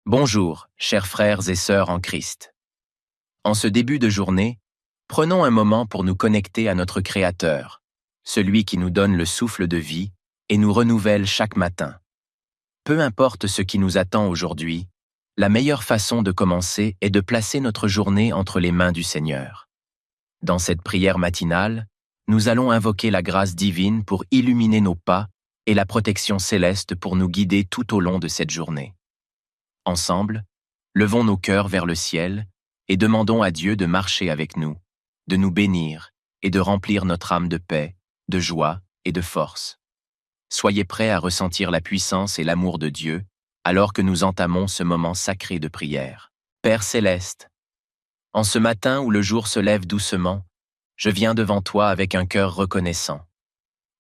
Bonjour, chers frères et sœurs en Christ. En ce début de journée, prenons un moment pour nous connecter à notre Créateur, celui qui nous donne le souffle de vie et nous renouvelle chaque matin. Peu importe ce qui nous attend aujourd'hui, la meilleure façon de commencer est de placer notre journée entre les mains du Seigneur. Dans cette prière matinale, nous allons invoquer la grâce divine pour illuminer nos pas et la protection céleste pour nous guider tout au long de cette journée. Ensemble, levons nos cœurs vers le ciel et demandons à Dieu de marcher avec nous, de nous bénir et de remplir notre âme de paix, de joie et de force. Soyez prêts à ressentir la puissance et l'amour de Dieu alors que nous entamons ce moment sacré de prière. Père céleste, en ce matin où le jour se lève doucement, je viens devant toi avec un cœur reconnaissant.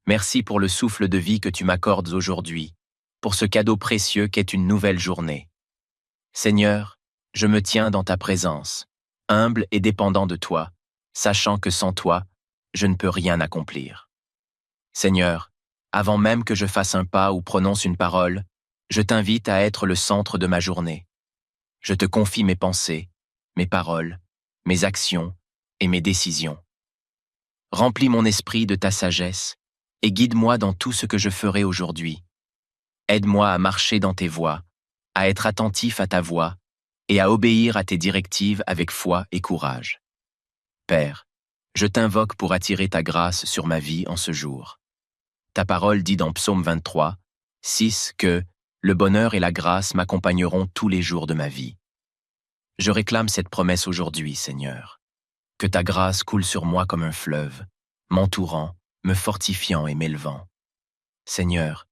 Merci pour le souffle de vie que tu m'accordes aujourd'hui, pour ce cadeau précieux qu'est une nouvelle journée. Seigneur, je me tiens dans ta présence, humble et dépendant de toi, sachant que sans toi, je ne peux rien accomplir. Seigneur, avant même que je fasse un pas ou prononce une parole, je t'invite à être le centre de ma journée. Je te confie mes pensées, mes paroles, mes actions et mes décisions. Remplis mon esprit de ta sagesse et guide-moi dans tout ce que je ferai aujourd'hui. Aide-moi à marcher dans tes voies, à être attentif à ta voix et à obéir à tes directives avec foi et courage. Père, je t'invoque pour attirer ta grâce sur ma vie en ce jour. Ta parole dit dans Psaume 23, 6 que « Le bonheur et la grâce m'accompagneront tous les jours de ma vie ». Je réclame cette promesse aujourd'hui, Seigneur. Que ta grâce coule sur moi comme un fleuve, m'entourant, me fortifiant et m'élevant. Seigneur,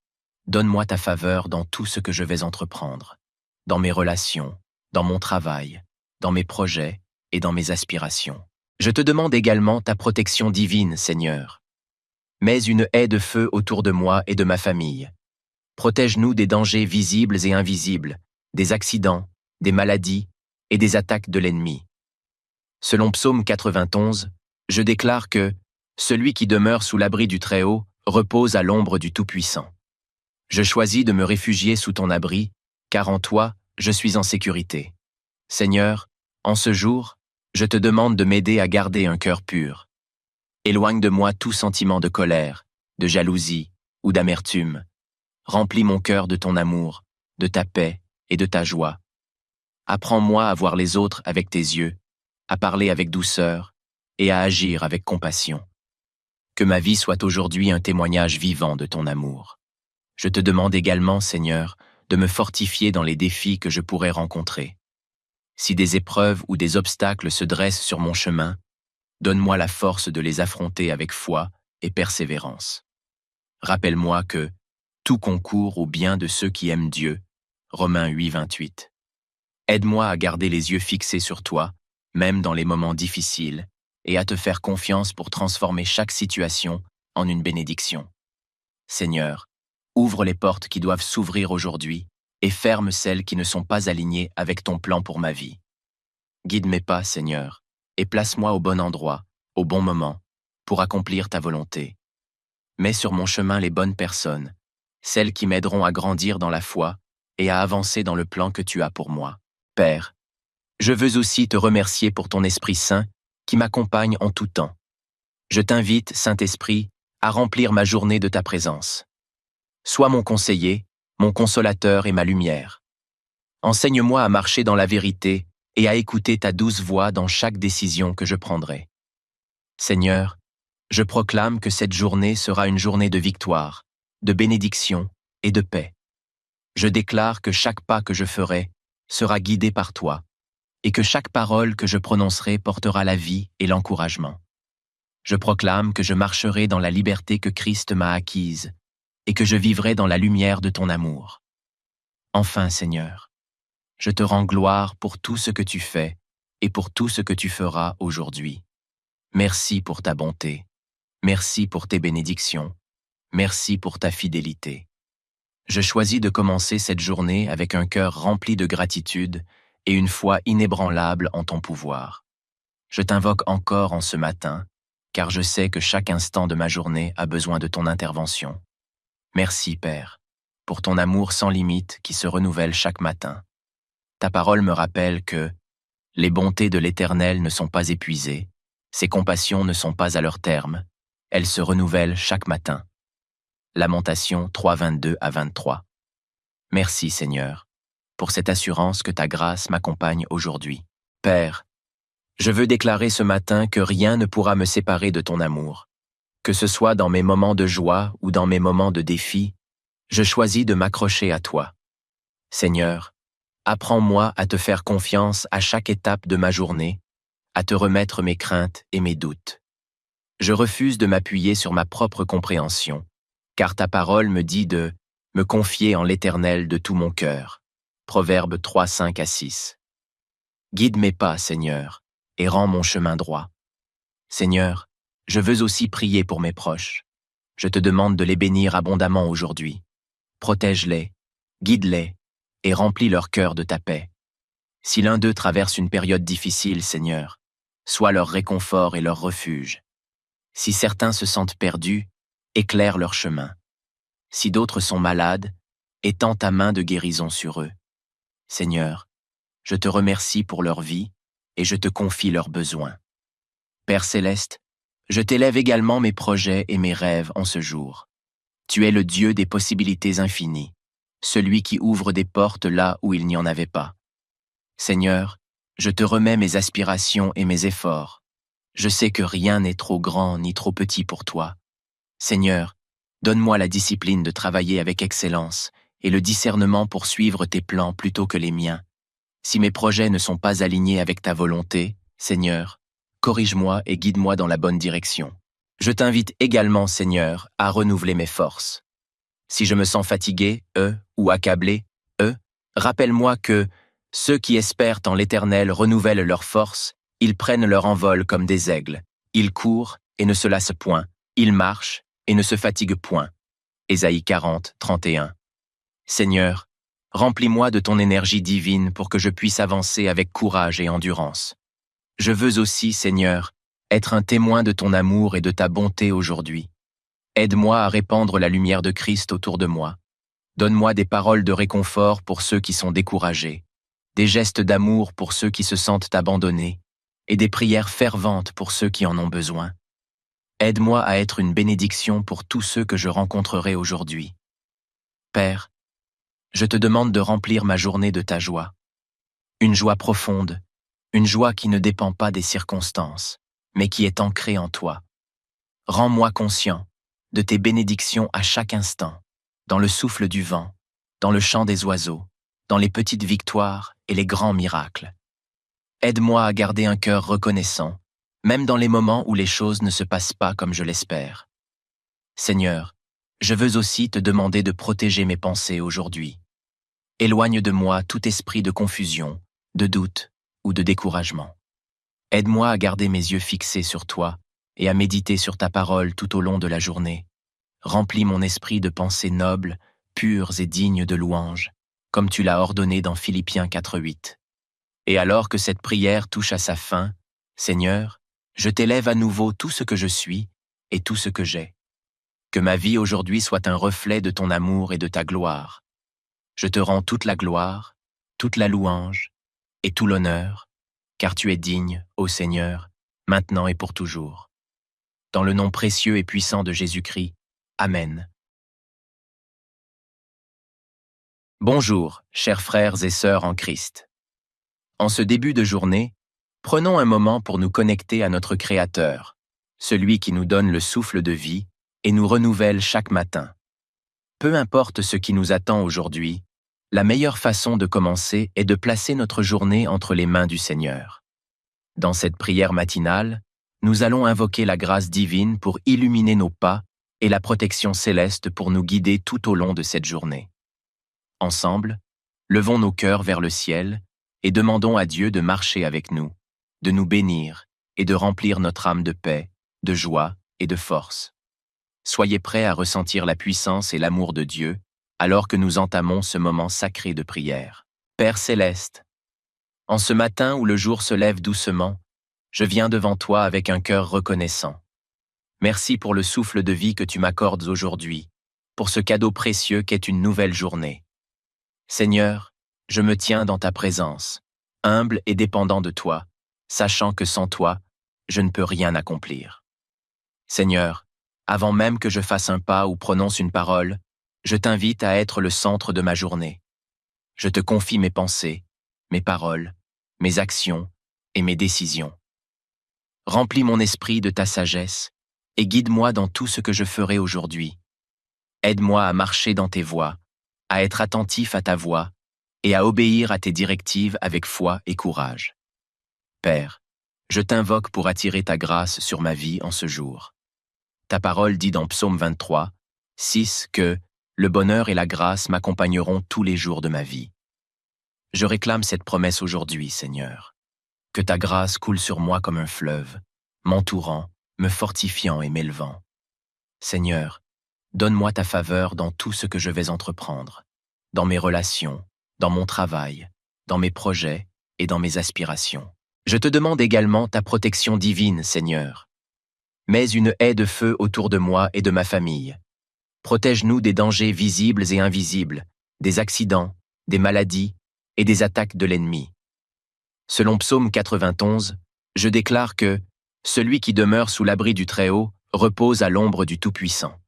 donne-moi ta faveur dans tout ce que je vais entreprendre, dans mes relations, dans mon travail, dans mes projets et dans mes aspirations. Je te demande également ta protection divine, Seigneur. Mets une haie de feu autour de moi et de ma famille. Protège-nous des dangers visibles et invisibles, des accidents, des maladies et des attaques de l'ennemi. Selon Psaume 91, je déclare que « Celui qui demeure sous l'abri du Très-Haut repose à l'ombre du Tout-Puissant ». Je choisis de me réfugier sous ton abri, car en toi, je suis en sécurité. Seigneur, en ce jour, je te demande de m'aider à garder un cœur pur. Éloigne de moi tout sentiment de colère, de jalousie ou d'amertume. Remplis mon cœur de ton amour, de ta paix et de ta joie. Apprends-moi à voir les autres avec tes yeux, à parler avec douceur et à agir avec compassion. Que ma vie soit aujourd'hui un témoignage vivant de ton amour. Je te demande également, Seigneur, de me fortifier dans les défis que je pourrais rencontrer. Si des épreuves ou des obstacles se dressent sur mon chemin, donne-moi la force de les affronter avec foi et persévérance. Rappelle-moi que tout concourt au bien de ceux qui aiment Dieu. Romains 8, 28. Aide-moi à garder les yeux fixés sur toi, même dans les moments difficiles, et à te faire confiance pour transformer chaque situation en une bénédiction. Seigneur, ouvre les portes qui doivent s'ouvrir aujourd'hui et ferme celles qui ne sont pas alignées avec ton plan pour ma vie. Guide mes pas, Seigneur, et place-moi au bon endroit, au bon moment, pour accomplir ta volonté. Mets sur mon chemin les bonnes personnes, celles qui m'aideront à grandir dans la foi et à avancer dans le plan que tu as pour moi. Père, je veux aussi te remercier pour ton Esprit Saint qui m'accompagne en tout temps. Je t'invite, Saint-Esprit, à remplir ma journée de ta présence. Sois mon conseiller, mon consolateur et ma lumière. Enseigne-moi à marcher dans la vérité et à écouter ta douce voix dans chaque décision que je prendrai. Seigneur, je proclame que cette journée sera une journée de victoire, de bénédiction et de paix. Je déclare que chaque pas que je ferai sera guidé par toi et que chaque parole que je prononcerai portera la vie et l'encouragement. Je proclame que je marcherai dans la liberté que Christ m'a acquise et que je vivrai dans la lumière de ton amour. Enfin, Seigneur, je te rends gloire pour tout ce que tu fais et pour tout ce que tu feras aujourd'hui. Merci pour ta bonté. Merci pour tes bénédictions. Merci pour ta fidélité. Je choisis de commencer cette journée avec un cœur rempli de gratitude et une foi inébranlable en ton pouvoir. Je t'invoque encore en ce matin, car je sais que chaque instant de ma journée a besoin de ton intervention. Merci, Père, pour ton amour sans limite qui se renouvelle chaque matin. ta parole me rappelle que les bontés de l'Éternel ne sont pas épuisées, ses compassions ne sont pas à leur terme, elles se renouvellent chaque matin. Lamentation 3, 22 à 23. Merci Seigneur, pour cette assurance que ta grâce m'accompagne aujourd'hui. Père, je veux déclarer ce matin que rien ne pourra me séparer de ton amour. Que ce soit dans mes moments de joie ou dans mes moments de défi, je choisis de m'accrocher à toi. Seigneur, apprends-moi à te faire confiance à chaque étape de ma journée, à te remettre mes craintes et mes doutes. Je refuse de m'appuyer sur ma propre compréhension, car ta parole me dit de me confier en l'Éternel de tout mon cœur. Proverbe 3, 5 à 6. Guide mes pas, Seigneur, et rends mon chemin droit. Seigneur, je veux aussi prier pour mes proches. Je te demande de les bénir abondamment aujourd'hui. Protège-les, guide-les, et remplis leur cœur de ta paix. Si l'un d'eux traverse une période difficile, Seigneur, sois leur réconfort et leur refuge. Si certains se sentent perdus, éclaire leur chemin. Si d'autres sont malades, étends ta main de guérison sur eux. Seigneur, je te remercie pour leur vie et je te confie leurs besoins. Père céleste, je t'élève également mes projets et mes rêves en ce jour. Tu es le Dieu des possibilités infinies, celui qui ouvre des portes là où il n'y en avait pas. Seigneur, je te remets mes aspirations et mes efforts. Je sais que rien n'est trop grand ni trop petit pour toi. Seigneur, donne-moi la discipline de travailler avec excellence et le discernement pour suivre tes plans plutôt que les miens. Si mes projets ne sont pas alignés avec ta volonté, Seigneur, corrige-moi et guide-moi dans la bonne direction. Je t'invite également, Seigneur, à renouveler mes forces. Si je me sens fatigué, ou accablé, rappelle-moi que ceux qui espèrent en l'Éternel renouvellent leurs forces, ils prennent leur envol comme des aigles. Ils courent et ne se lassent point. Ils marchent et ne se fatiguent point. Ésaïe 40, 31. Seigneur, remplis-moi de ton énergie divine pour que je puisse avancer avec courage et endurance. Je veux aussi, Seigneur, être un témoin de ton amour et de ta bonté aujourd'hui. Aide-moi à répandre la lumière de Christ autour de moi. Donne-moi des paroles de réconfort pour ceux qui sont découragés, des gestes d'amour pour ceux qui se sentent abandonnés, et des prières ferventes pour ceux qui en ont besoin. Aide-moi à être une bénédiction pour tous ceux que je rencontrerai aujourd'hui. Père, je te demande de remplir ma journée de ta joie. Une joie profonde, une joie qui ne dépend pas des circonstances, mais qui est ancrée en toi. Rends-moi conscient de tes bénédictions à chaque instant, dans le souffle du vent, dans le chant des oiseaux, dans les petites victoires et les grands miracles. Aide-moi à garder un cœur reconnaissant, même dans les moments où les choses ne se passent pas comme je l'espère. Seigneur, je veux aussi te demander de protéger mes pensées aujourd'hui. Éloigne de moi tout esprit de confusion, de doute ou de découragement. Aide-moi à garder mes yeux fixés sur toi et à méditer sur ta parole tout au long de la journée. Remplis mon esprit de pensées nobles, pures et dignes de louange, comme tu l'as ordonné dans Philippiens 4:8. Et alors que cette prière touche à sa fin, Seigneur, je t'élève à nouveau tout ce que je suis et tout ce que j'ai. Que ma vie aujourd'hui soit un reflet de ton amour et de ta gloire. Je te rends toute la gloire, toute la louange et tout l'honneur, car tu es digne, ô Seigneur, maintenant et pour toujours. Dans le nom précieux et puissant de Jésus-Christ, Amen. Bonjour, chers frères et sœurs en Christ. En ce début de journée, prenons un moment pour nous connecter à notre Créateur, celui qui nous donne le souffle de vie et nous renouvelle chaque matin. Peu importe ce qui nous attend aujourd'hui, la meilleure façon de commencer est de placer notre journée entre les mains du Seigneur. Dans cette prière matinale, nous allons invoquer la grâce divine pour illuminer nos pas et la protection céleste pour nous guider tout au long de cette journée. Ensemble, levons nos cœurs vers le ciel et demandons à Dieu de marcher avec nous, de nous bénir et de remplir notre âme de paix, de joie et de force. Soyez prêts à ressentir la puissance et l'amour de Dieu alors que nous entamons ce moment sacré de prière. Père céleste, en ce matin où le jour se lève doucement, je viens devant toi avec un cœur reconnaissant. Merci pour le souffle de vie que tu m'accordes aujourd'hui, pour ce cadeau précieux qu'est une nouvelle journée. Seigneur, Je me tiens dans ta présence, humble et dépendant de toi, sachant que sans toi, je ne peux rien accomplir. Seigneur, avant même que je fasse un pas ou prononce une parole, je t'invite à être le centre de ma journée. Je te confie mes pensées, mes paroles, mes actions et mes décisions. Remplis mon esprit de ta sagesse et guide-moi dans tout ce que je ferai aujourd'hui. Aide-moi à marcher dans tes voies, à être attentif à ta voix et à obéir à tes directives avec foi et courage. Père, je t'invoque pour attirer ta grâce sur ma vie en ce jour. Ta parole dit dans Psaume 23, 6 que « Le bonheur et la grâce m'accompagneront tous les jours de ma vie ». Je réclame cette promesse aujourd'hui, Seigneur. Que ta grâce coule sur moi comme un fleuve, m'entourant, me fortifiant et m'élevant. Seigneur, donne-moi ta faveur dans tout ce que je vais entreprendre, dans mes relations, dans mon travail, dans mes projets et dans mes aspirations. Je te demande également ta protection divine, Seigneur. Mets une haie de feu autour de moi et de ma famille. Protège-nous des dangers visibles et invisibles, des accidents, des maladies et des attaques de l'ennemi. Selon Psaume 91, je déclare que « Celui qui demeure sous l'abri du Très-Haut repose à l'ombre du Tout-Puissant ».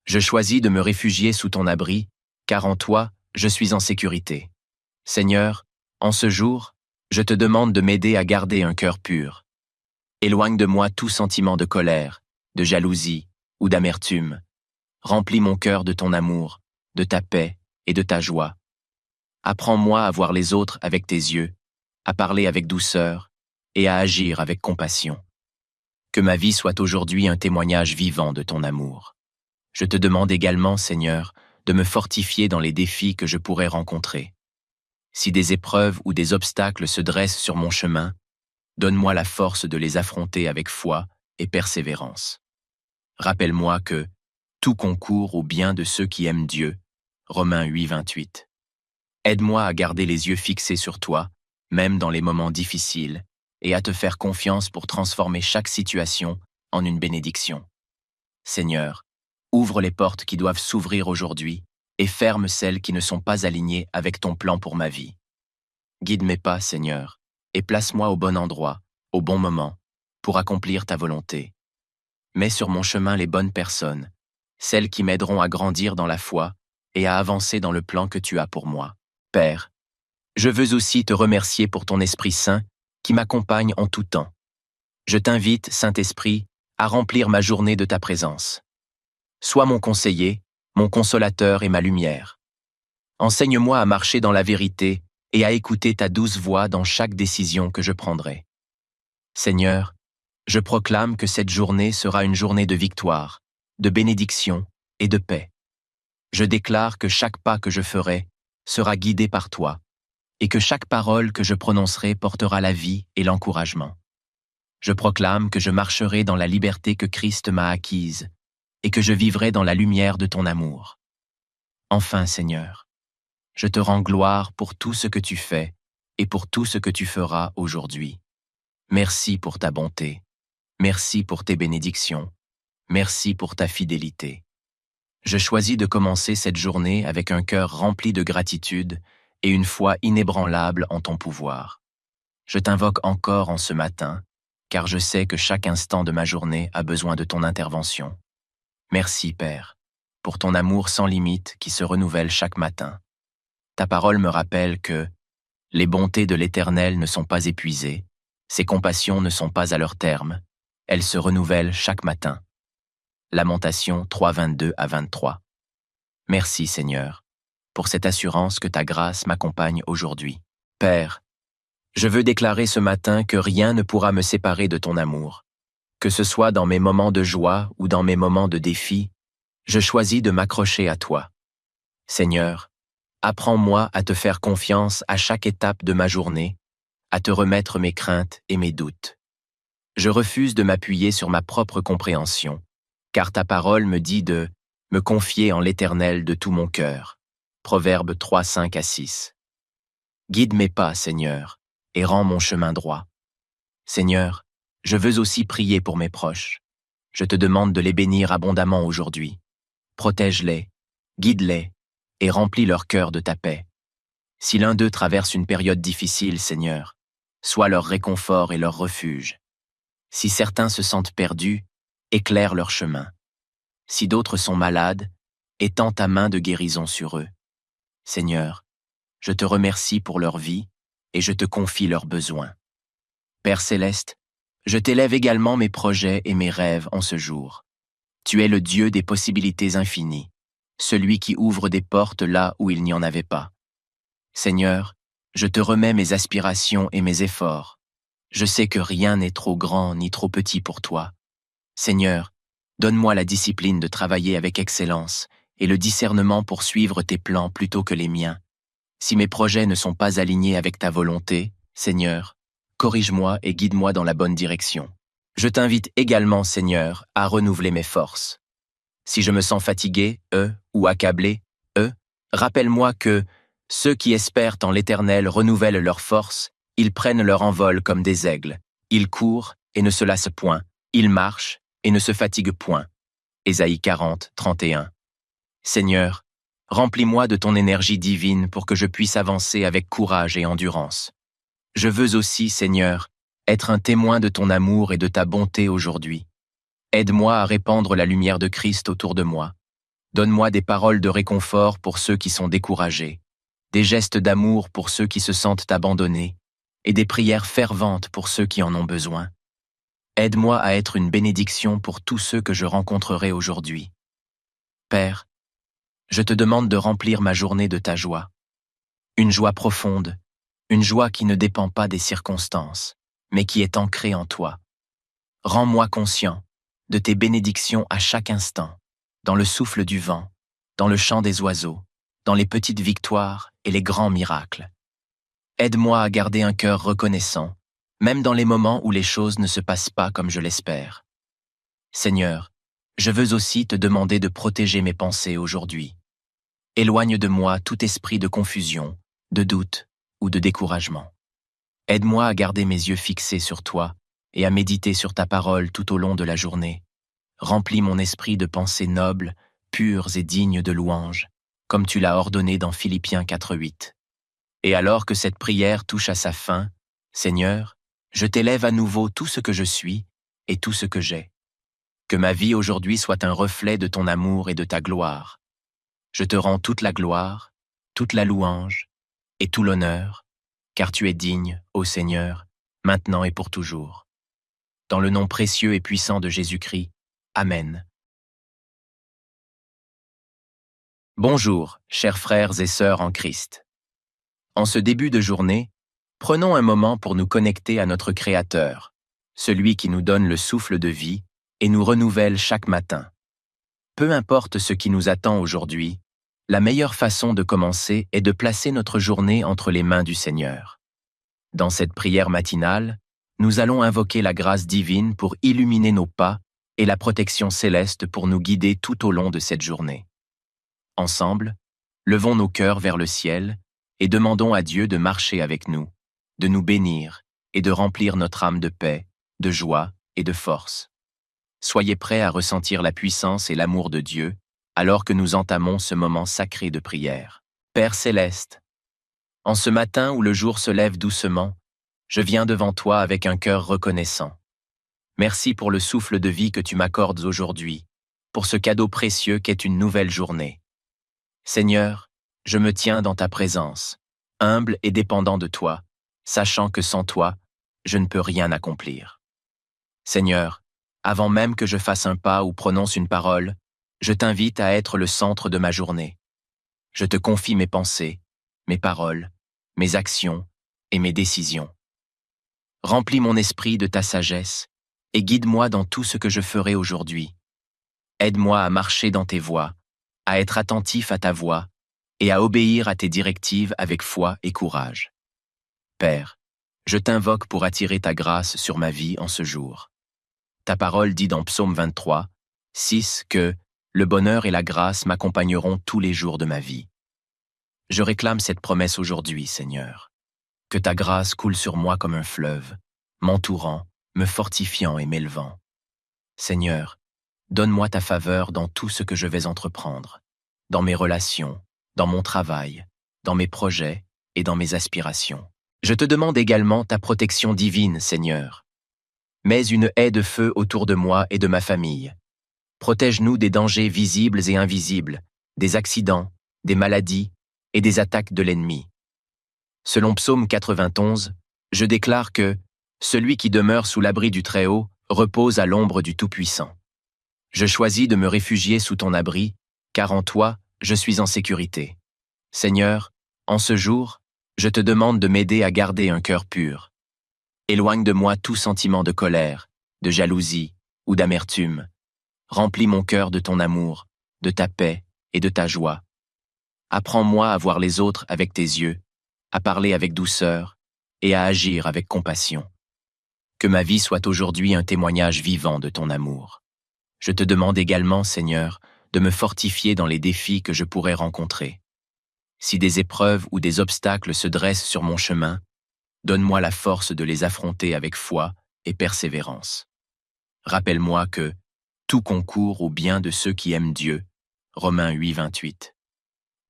Je choisis de me réfugier sous ton abri, car en toi, je suis en sécurité. Seigneur, en ce jour, je te demande de m'aider à garder un cœur pur. Éloigne de moi tout sentiment de colère, de jalousie ou d'amertume. Remplis mon cœur de ton amour, de ta paix et de ta joie. Apprends-moi à voir les autres avec tes yeux, à parler avec douceur et à agir avec compassion. Que ma vie soit aujourd'hui un témoignage vivant de ton amour. Je te demande également, Seigneur, de me fortifier dans les défis que je pourrais rencontrer. Si des épreuves ou des obstacles se dressent sur mon chemin, donne-moi la force de les affronter avec foi et persévérance. Rappelle-moi que tout concourt au bien de ceux qui aiment Dieu. Romains 8, 28. Aide-moi à garder les yeux fixés sur toi, même dans les moments difficiles, et à te faire confiance pour transformer chaque situation en une bénédiction. Seigneur, ouvre les portes qui doivent s'ouvrir aujourd'hui et ferme celles qui ne sont pas alignées avec ton plan pour ma vie. Guide mes pas, Seigneur, et place-moi au bon endroit, au bon moment, pour accomplir ta volonté. Mets sur mon chemin les bonnes personnes, celles qui m'aideront à grandir dans la foi et à avancer dans le plan que tu as pour moi. Père, je veux aussi te remercier pour ton Esprit Saint qui m'accompagne en tout temps. Je t'invite, Saint-Esprit, à remplir ma journée de ta présence. Sois mon conseiller, mon consolateur et ma lumière. Enseigne-moi à marcher dans la vérité et à écouter ta douce voix dans chaque décision que je prendrai. Seigneur, je proclame que cette journée sera une journée de victoire, de bénédiction et de paix. Je déclare que chaque pas que je ferai sera guidé par toi et que chaque parole que je prononcerai portera la vie et l'encouragement. Je proclame que je marcherai dans la liberté que Christ m'a acquise et que je vivrai dans la lumière de ton amour. Enfin, Seigneur, je te rends gloire pour tout ce que tu fais et pour tout ce que tu feras aujourd'hui. Merci pour ta bonté. Merci pour tes bénédictions. Merci pour ta fidélité. Je choisis de commencer cette journée avec un cœur rempli de gratitude et une foi inébranlable en ton pouvoir. Je t'invoque encore en ce matin, car je sais que chaque instant de ma journée a besoin de ton intervention. Merci, Père, pour ton amour sans limite qui se renouvelle chaque matin. Ta parole me rappelle que les bontés de l'Éternel ne sont pas épuisées, ses compassions ne sont pas à leur terme, elles se renouvellent chaque matin. Lamentation 3, 22 à 23. Merci, Seigneur, pour cette assurance que ta grâce m'accompagne aujourd'hui. Père, je veux déclarer ce matin que rien ne pourra me séparer de ton amour. Que ce soit dans mes moments de joie ou dans mes moments de défi, je choisis de m'accrocher à toi. Seigneur, apprends-moi à te faire confiance à chaque étape de ma journée, à te remettre mes craintes et mes doutes. Je refuse de m'appuyer sur ma propre compréhension, car ta parole me dit de me confier en l'Éternel de tout mon cœur. Proverbe 3, 5 à 6. Guide mes pas, Seigneur, et rends mon chemin droit. Seigneur, je veux aussi prier pour mes proches. Je te demande de les bénir abondamment aujourd'hui. Protège-les, guide-les et remplis leur cœur de ta paix. Si l'un d'eux traverse une période difficile, Seigneur, sois leur réconfort et leur refuge. Si certains se sentent perdus, éclaire leur chemin. Si d'autres sont malades, étends ta main de guérison sur eux. Seigneur, je te remercie pour leur vie et je te confie leurs besoins. Père céleste, je t'élève également mes projets et mes rêves en ce jour. Tu es le Dieu des possibilités infinies, celui qui ouvre des portes là où il n'y en avait pas. Seigneur, je te remets mes aspirations et mes efforts. Je sais que rien n'est trop grand ni trop petit pour toi. Seigneur, donne-moi la discipline de travailler avec excellence et le discernement pour suivre tes plans plutôt que les miens. Si mes projets ne sont pas alignés avec ta volonté, Seigneur, corrige-moi et guide-moi dans la bonne direction. Je t'invite également, Seigneur, à renouveler mes forces. Si je me sens fatigué, ou accablé, rappelle-moi que ceux qui espèrent en l'Éternel renouvellent leurs forces, ils prennent leur envol comme des aigles. Ils courent et ne se lassent point. Ils marchent et ne se fatiguent point. Ésaïe 40, 31. Seigneur, remplis-moi de ton énergie divine pour que je puisse avancer avec courage et endurance. Je veux aussi, Seigneur, être un témoin de ton amour et de ta bonté aujourd'hui. Aide-moi à répandre la lumière de Christ autour de moi. Donne-moi des paroles de réconfort pour ceux qui sont découragés, des gestes d'amour pour ceux qui se sentent abandonnés, et des prières ferventes pour ceux qui en ont besoin. Aide-moi à être une bénédiction pour tous ceux que je rencontrerai aujourd'hui. Père, je te demande de remplir ma journée de ta joie. Une joie profonde, une joie qui ne dépend pas des circonstances, mais qui est ancrée en toi. Rends-moi conscient de tes bénédictions à chaque instant, dans le souffle du vent, dans le chant des oiseaux, dans les petites victoires et les grands miracles. Aide-moi à garder un cœur reconnaissant, même dans les moments où les choses ne se passent pas comme je l'espère. Seigneur, je veux aussi te demander de protéger mes pensées aujourd'hui. Éloigne de moi tout esprit de confusion, de doute ou de découragement. Aide-moi à garder mes yeux fixés sur toi et à méditer sur ta parole tout au long de la journée. Remplis mon esprit de pensées nobles, pures et dignes de louange, comme tu l'as ordonné dans Philippiens 4:8. Et alors que cette prière touche à sa fin, Seigneur, je t'élève à nouveau tout ce que je suis et tout ce que j'ai. Que ma vie aujourd'hui soit un reflet de ton amour et de ta gloire. Je te rends toute la gloire, toute la louange et tout l'honneur, car tu es digne, ô Seigneur, maintenant et pour toujours. Dans le nom précieux et puissant de Jésus-Christ, Amen. Bonjour, chers frères et sœurs en Christ. En ce début de journée, prenons un moment pour nous connecter à notre Créateur, celui qui nous donne le souffle de vie et nous renouvelle chaque matin. Peu importe ce qui nous attend aujourd'hui, la meilleure façon de commencer est de placer notre journée entre les mains du Seigneur. Dans cette prière matinale, nous allons invoquer la grâce divine pour illuminer nos pas et la protection céleste pour nous guider tout au long de cette journée. Ensemble, levons nos cœurs vers le ciel et demandons à Dieu de marcher avec nous, de nous bénir et de remplir notre âme de paix, de joie et de force. Soyez prêts à ressentir la puissance et l'amour de Dieu alors que nous entamons ce moment sacré de prière. Père céleste, en ce matin où le jour se lève doucement, je viens devant toi avec un cœur reconnaissant. Merci pour le souffle de vie que tu m'accordes aujourd'hui, pour ce cadeau précieux qu'est une nouvelle journée. Seigneur, je me tiens dans ta présence, humble et dépendant de toi, sachant que sans toi, je ne peux rien accomplir. Seigneur, avant même que je fasse un pas ou prononce une parole, je t'invite à être le centre de ma journée. Je te confie mes pensées, mes paroles, mes actions et mes décisions. Remplis mon esprit de ta sagesse et guide-moi dans tout ce que je ferai aujourd'hui. Aide-moi à marcher dans tes voies, à être attentif à ta voix et à obéir à tes directives avec foi et courage. Père, je t'invoque pour attirer ta grâce sur ma vie en ce jour. Ta parole dit dans Psaume 23, 6 que « Le bonheur et la grâce m'accompagneront tous les jours de ma vie ». Je réclame cette promesse aujourd'hui, Seigneur. Que ta grâce coule sur moi comme un fleuve, m'entourant, me fortifiant et m'élevant. Seigneur, donne-moi ta faveur dans tout ce que je vais entreprendre, dans mes relations, dans mon travail, dans mes projets et dans mes aspirations. Je te demande également ta protection divine, Seigneur. Mets une haie de feu autour de moi et de ma famille. Protège-nous des dangers visibles et invisibles, des accidents, des maladies et des attaques de l'ennemi. Selon Psaume 91, je déclare que « Celui qui demeure sous l'abri du Très-Haut repose à l'ombre du Tout-Puissant ». Je choisis de me réfugier sous ton abri, car en toi, je suis en sécurité. Seigneur, en ce jour, je te demande de m'aider à garder un cœur pur. Éloigne de moi tout sentiment de colère, de jalousie ou d'amertume. Remplis mon cœur de ton amour, de ta paix et de ta joie. Apprends-moi à voir les autres avec tes yeux, à parler avec douceur et à agir avec compassion. Que ma vie soit aujourd'hui un témoignage vivant de ton amour. Je te demande également, Seigneur, de me fortifier dans les défis que je pourrais rencontrer. Si des épreuves ou des obstacles se dressent sur mon chemin, donne-moi la force de les affronter avec foi et persévérance. Rappelle-moi que tout concourt au bien de ceux qui aiment Dieu. Romains 8, 28.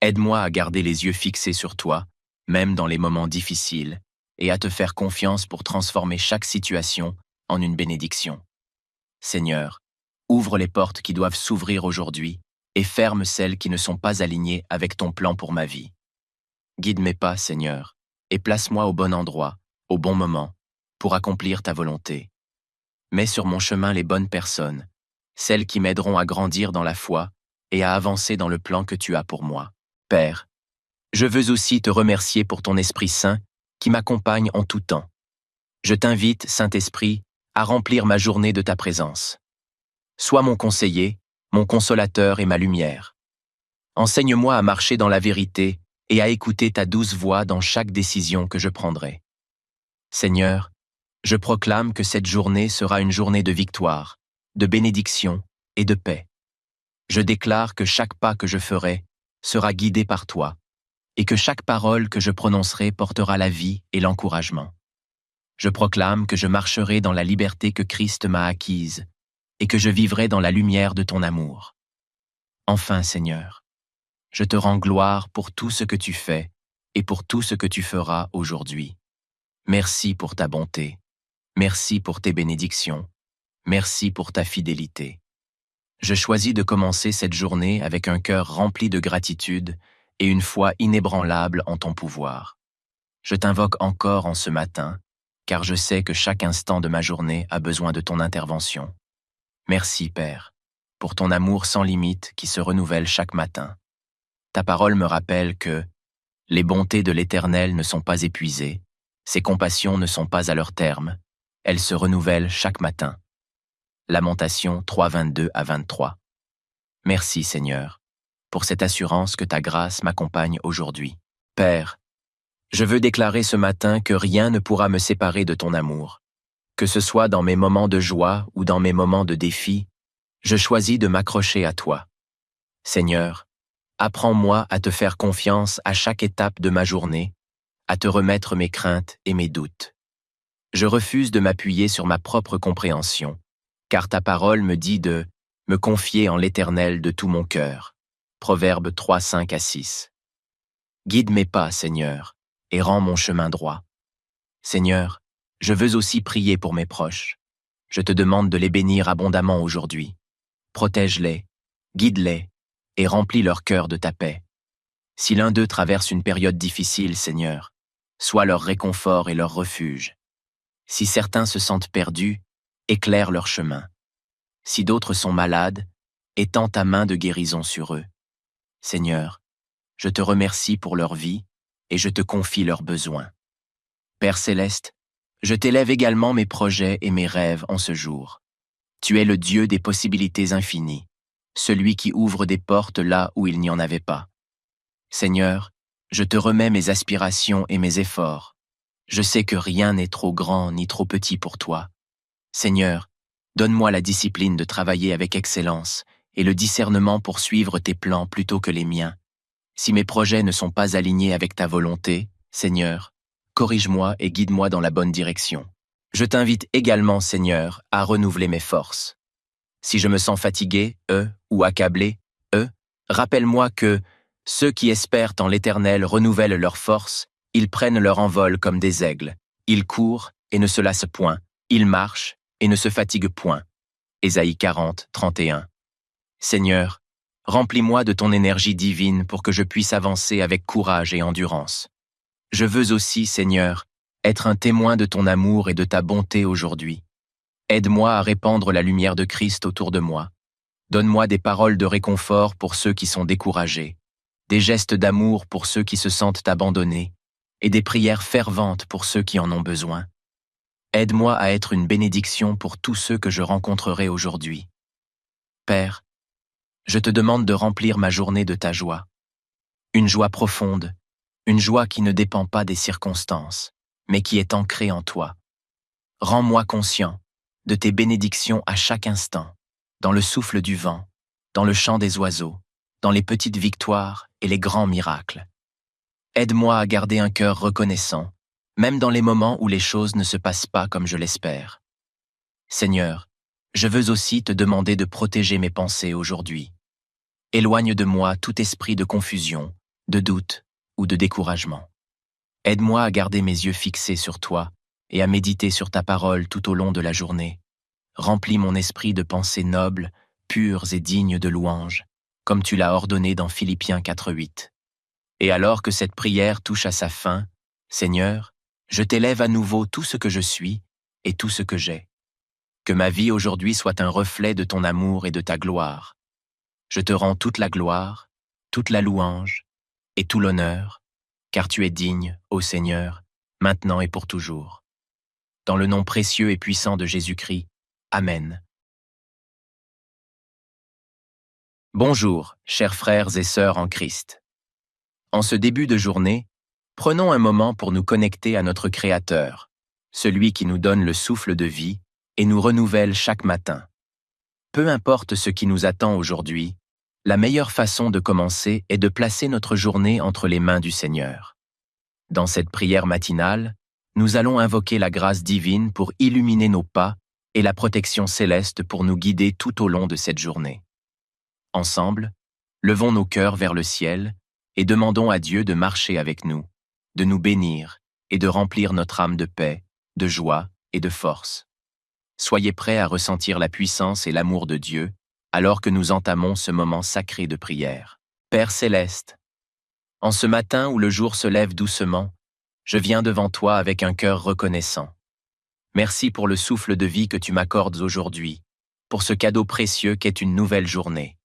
Aide-moi à garder les yeux fixés sur toi, même dans les moments difficiles, et à te faire confiance pour transformer chaque situation en une bénédiction. Seigneur, ouvre les portes qui doivent s'ouvrir aujourd'hui et ferme celles qui ne sont pas alignées avec ton plan pour ma vie. Guide mes pas, Seigneur, et place-moi au bon endroit, au bon moment, pour accomplir ta volonté. Mets sur mon chemin les bonnes personnes, celles qui m'aideront à grandir dans la foi et à avancer dans le plan que tu as pour moi. Père, je veux aussi te remercier pour ton Esprit Saint qui m'accompagne en tout temps. Je t'invite, Saint-Esprit, à remplir ma journée de ta présence. Sois mon conseiller, mon consolateur et ma lumière. Enseigne-moi à marcher dans la vérité et à écouter ta douce voix dans chaque décision que je prendrai. Seigneur, je proclame que cette journée sera une journée de victoire, de bénédiction et de paix. Je déclare que chaque pas que je ferai sera guidé par toi et que chaque parole que je prononcerai portera la vie et l'encouragement. Je proclame que je marcherai dans la liberté que Christ m'a acquise et que je vivrai dans la lumière de ton amour. Enfin, Seigneur, je te rends gloire pour tout ce que tu fais et pour tout ce que tu feras aujourd'hui. Merci pour ta bonté. Merci pour tes bénédictions. Merci pour ta fidélité. Je choisis de commencer cette journée avec un cœur rempli de gratitude et une foi inébranlable en ton pouvoir. Je t'invoque encore en ce matin, car je sais que chaque instant de ma journée a besoin de ton intervention. Merci, Père, pour ton amour sans limite qui se renouvelle chaque matin. Ta parole me rappelle que les bontés de l'Éternel ne sont pas épuisées, ses compassions ne sont pas à leur terme, elles se renouvellent chaque matin. Lamentation 3, 22 à 23. Merci, Seigneur, pour cette assurance que ta grâce m'accompagne aujourd'hui. Père, je veux déclarer ce matin que rien ne pourra me séparer de ton amour. Que ce soit dans mes moments de joie ou dans mes moments de défi, je choisis de m'accrocher à toi. Seigneur, apprends-moi à te faire confiance à chaque étape de ma journée, à te remettre mes craintes et mes doutes. Je refuse de m'appuyer sur ma propre compréhension, car ta parole me dit de me confier en l'Éternel de tout mon cœur. Proverbe 3, 5 à 6. Guide mes pas, Seigneur, et rends mon chemin droit. Seigneur, je veux aussi prier pour mes proches. Je te demande de les bénir abondamment aujourd'hui. Protège-les, guide-les, et remplis leur cœur de ta paix. Si l'un d'eux traverse une période difficile, Seigneur, sois leur réconfort et leur refuge. Si certains se sentent perdus, éclaire leur chemin. Si d'autres sont malades, étends ta main de guérison sur eux. Seigneur, je te remercie pour leur vie et je te confie leurs besoins. Père céleste, je t'élève également mes projets et mes rêves en ce jour. Tu es le Dieu des possibilités infinies, celui qui ouvre des portes là où il n'y en avait pas. Seigneur, je te remets mes aspirations et mes efforts. Je sais que rien n'est trop grand ni trop petit pour toi. Seigneur, donne-moi la discipline de travailler avec excellence et le discernement pour suivre tes plans plutôt que les miens. Si mes projets ne sont pas alignés avec ta volonté, Seigneur, corrige-moi et guide-moi dans la bonne direction. Je t'invite également, Seigneur, à renouveler mes forces. Si je me sens fatigué, ou accablé, rappelle-moi que ceux qui espèrent en l'Éternel renouvellent leurs forces Ils prennent leur envol comme des aigles. Ils courent et ne se lassent point. Ils marchent et ne se fatiguent point. Ésaïe 40, 31. Seigneur, remplis-moi de ton énergie divine pour que je puisse avancer avec courage et endurance. Je veux aussi, Seigneur, être un témoin de ton amour et de ta bonté aujourd'hui. Aide-moi à répandre la lumière de Christ autour de moi. Donne-moi des paroles de réconfort pour ceux qui sont découragés, des gestes d'amour pour ceux qui se sentent abandonnés, et des prières ferventes pour ceux qui en ont besoin. Aide-moi à être une bénédiction pour tous ceux que je rencontrerai aujourd'hui. Père, je te demande de remplir ma journée de ta joie. Une joie profonde, une joie qui ne dépend pas des circonstances, mais qui est ancrée en toi. Rends-moi conscient de tes bénédictions à chaque instant, dans le souffle du vent, dans le chant des oiseaux, dans les petites victoires et les grands miracles. Aide-moi à garder un cœur reconnaissant, même dans les moments où les choses ne se passent pas comme je l'espère. Seigneur, je veux aussi te demander de protéger mes pensées aujourd'hui. Éloigne de moi tout esprit de confusion, de doute ou de découragement. Aide-moi à garder mes yeux fixés sur toi et à méditer sur ta parole tout au long de la journée. Remplis mon esprit de pensées nobles, pures et dignes de louange, comme tu l'as ordonné dans Philippiens 4:8. Et alors que cette prière touche à sa fin, Seigneur, je t'élève à nouveau tout ce que je suis et tout ce que j'ai. Que ma vie aujourd'hui soit un reflet de ton amour et de ta gloire. Je te rends toute la gloire, toute la louange et tout l'honneur, car tu es digne, ô Seigneur, maintenant et pour toujours. Dans le nom précieux et puissant de Jésus-Christ. Amen. Bonjour, chers frères et sœurs en Christ. En ce début de journée, prenons un moment pour nous connecter à notre Créateur, celui qui nous donne le souffle de vie et nous renouvelle chaque matin. Peu importe ce qui nous attend aujourd'hui, la meilleure façon de commencer est de placer notre journée entre les mains du Seigneur. Dans cette prière matinale, nous allons invoquer la grâce divine pour illuminer nos pas et la protection céleste pour nous guider tout au long de cette journée. Ensemble, levons nos cœurs vers le ciel et demandons à Dieu de marcher avec nous, de nous bénir et de remplir notre âme de paix, de joie et de force. Soyez prêts à ressentir la puissance et l'amour de Dieu alors que nous entamons ce moment sacré de prière. Père céleste, en ce matin où le jour se lève doucement, je viens devant toi avec un cœur reconnaissant. Merci pour le souffle de vie que tu m'accordes aujourd'hui, pour ce cadeau précieux qu'est une nouvelle journée.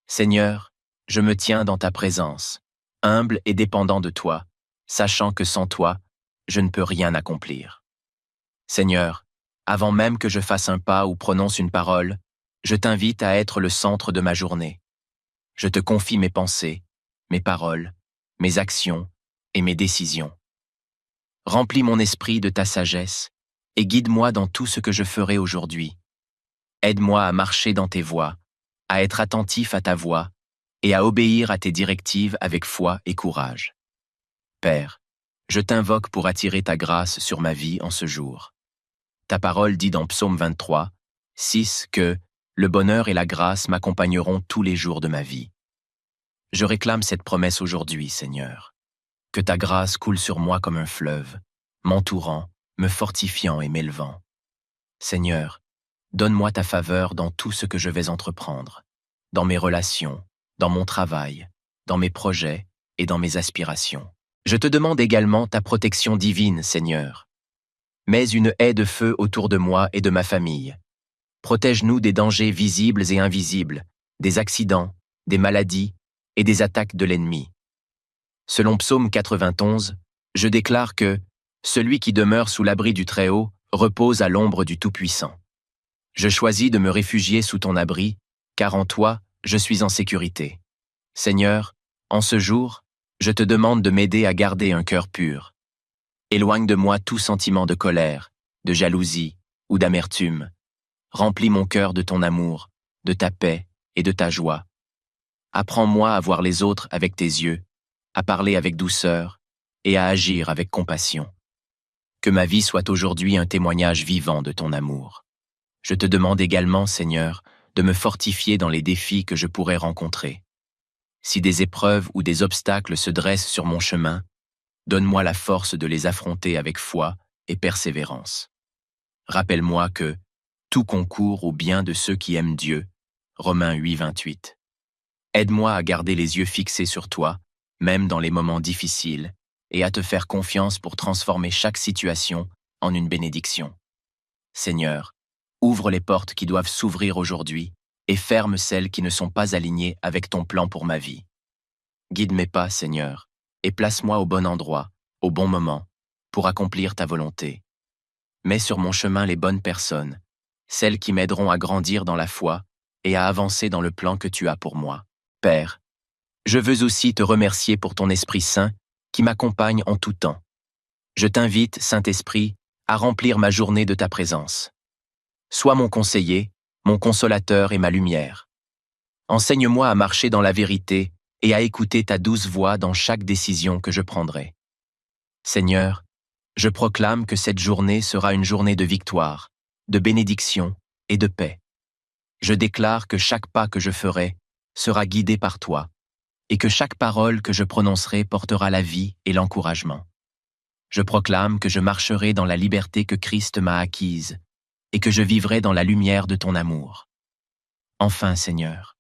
Seigneur, je me tiens dans ta présence, humble et dépendant de toi, sachant que sans toi, je ne peux rien accomplir. Seigneur, avant même que je fasse un pas ou prononce une parole, je t'invite à être le centre de ma journée. Je te confie mes pensées, mes paroles, mes actions et mes décisions. Remplis mon esprit de ta sagesse et guide-moi dans tout ce que je ferai aujourd'hui. Aide-moi à marcher dans tes voies, à être attentif à ta voix et à obéir à tes directives avec foi et courage. Père, je t'invoque pour attirer ta grâce sur ma vie en ce jour. Ta parole dit dans Psaume 23, 6 que « Le bonheur et la grâce m'accompagneront tous les jours de ma vie ». Je réclame cette promesse aujourd'hui, Seigneur. Que ta grâce coule sur moi comme un fleuve, m'entourant, me fortifiant et m'élevant. Seigneur, donne-moi ta faveur dans tout ce que je vais entreprendre, dans mes relations, dans mon travail, dans mes projets et dans mes aspirations. Je te demande également ta protection divine, Seigneur. Mets une haie de feu autour de moi et de ma famille. Protège-nous des dangers visibles et invisibles, des accidents, des maladies et des attaques de l'ennemi. Selon Psaume 91, je déclare que « Celui qui demeure sous l'abri du Très-Haut repose à l'ombre du Tout-Puissant ». Je choisis de me réfugier sous ton abri, car en toi, je suis en sécurité. Seigneur, en ce jour, je te demande de m'aider à garder un cœur pur. Éloigne de moi tout sentiment de colère, de jalousie ou d'amertume. Remplis mon cœur de ton amour, de ta paix et de ta joie. Apprends-moi à voir les autres avec tes yeux, à parler avec douceur et à agir avec compassion. Que ma vie soit aujourd'hui un témoignage vivant de ton amour. Je te demande également, Seigneur, de me fortifier dans les défis que je pourrais rencontrer. Si des épreuves ou des obstacles se dressent sur mon chemin, Donne-moi la force de les affronter avec foi et persévérance. Rappelle-moi que tout concourt au bien de ceux qui aiment Dieu. Romains 8, 28. Aide-moi à garder les yeux fixés sur toi, même dans les moments difficiles, et à te faire confiance pour transformer chaque situation en une bénédiction. Seigneur, ouvre les portes qui doivent s'ouvrir aujourd'hui et ferme celles qui ne sont pas alignées avec ton plan pour ma vie. Guide mes pas, Seigneur, et place-moi au bon endroit, au bon moment, pour accomplir ta volonté. Mets sur mon chemin les bonnes personnes, celles qui m'aideront à grandir dans la foi et à avancer dans le plan que tu as pour moi. Père, je veux aussi te remercier pour ton Esprit Saint qui m'accompagne en tout temps. Je t'invite, Saint-Esprit, à remplir ma journée de ta présence. Sois mon conseiller, mon consolateur et ma lumière. Enseigne-moi à marcher dans la vérité et à écouter ta douce voix dans chaque décision que je prendrai. Seigneur, je proclame que cette journée sera une journée de victoire, de bénédiction et de paix. Je déclare que chaque pas que je ferai sera guidé par toi et que chaque parole que je prononcerai portera la vie et l'encouragement. Je proclame que je marcherai dans la liberté que Christ m'a acquise et que je vivrai dans la lumière de ton amour. Enfin, Seigneur,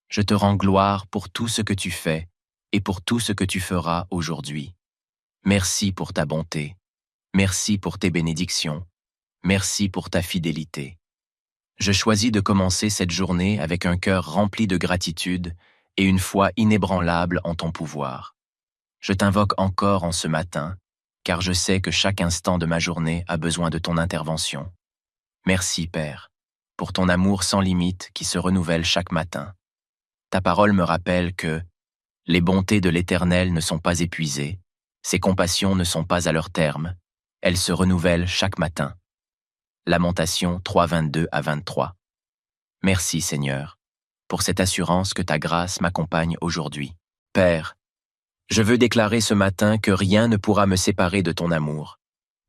je te rends gloire pour tout ce que tu fais et pour tout ce que tu feras aujourd'hui. Merci pour ta bonté. Merci pour tes bénédictions. Merci pour ta fidélité. Je choisis de commencer cette journée avec un cœur rempli de gratitude et une foi inébranlable en ton pouvoir. Je t'invoque encore en ce matin, car je sais que chaque instant de ma journée a besoin de ton intervention. Merci, Père, pour ton amour sans limite qui se renouvelle chaque matin. Ta parole me rappelle que les bontés de l'Éternel ne sont pas épuisées, ses compassions ne sont pas à leur terme, elles se renouvellent chaque matin. Lamentation 3, 22 à 23. Merci, Seigneur, pour cette assurance que ta grâce m'accompagne aujourd'hui. Père, je veux déclarer ce matin que rien ne pourra me séparer de ton amour.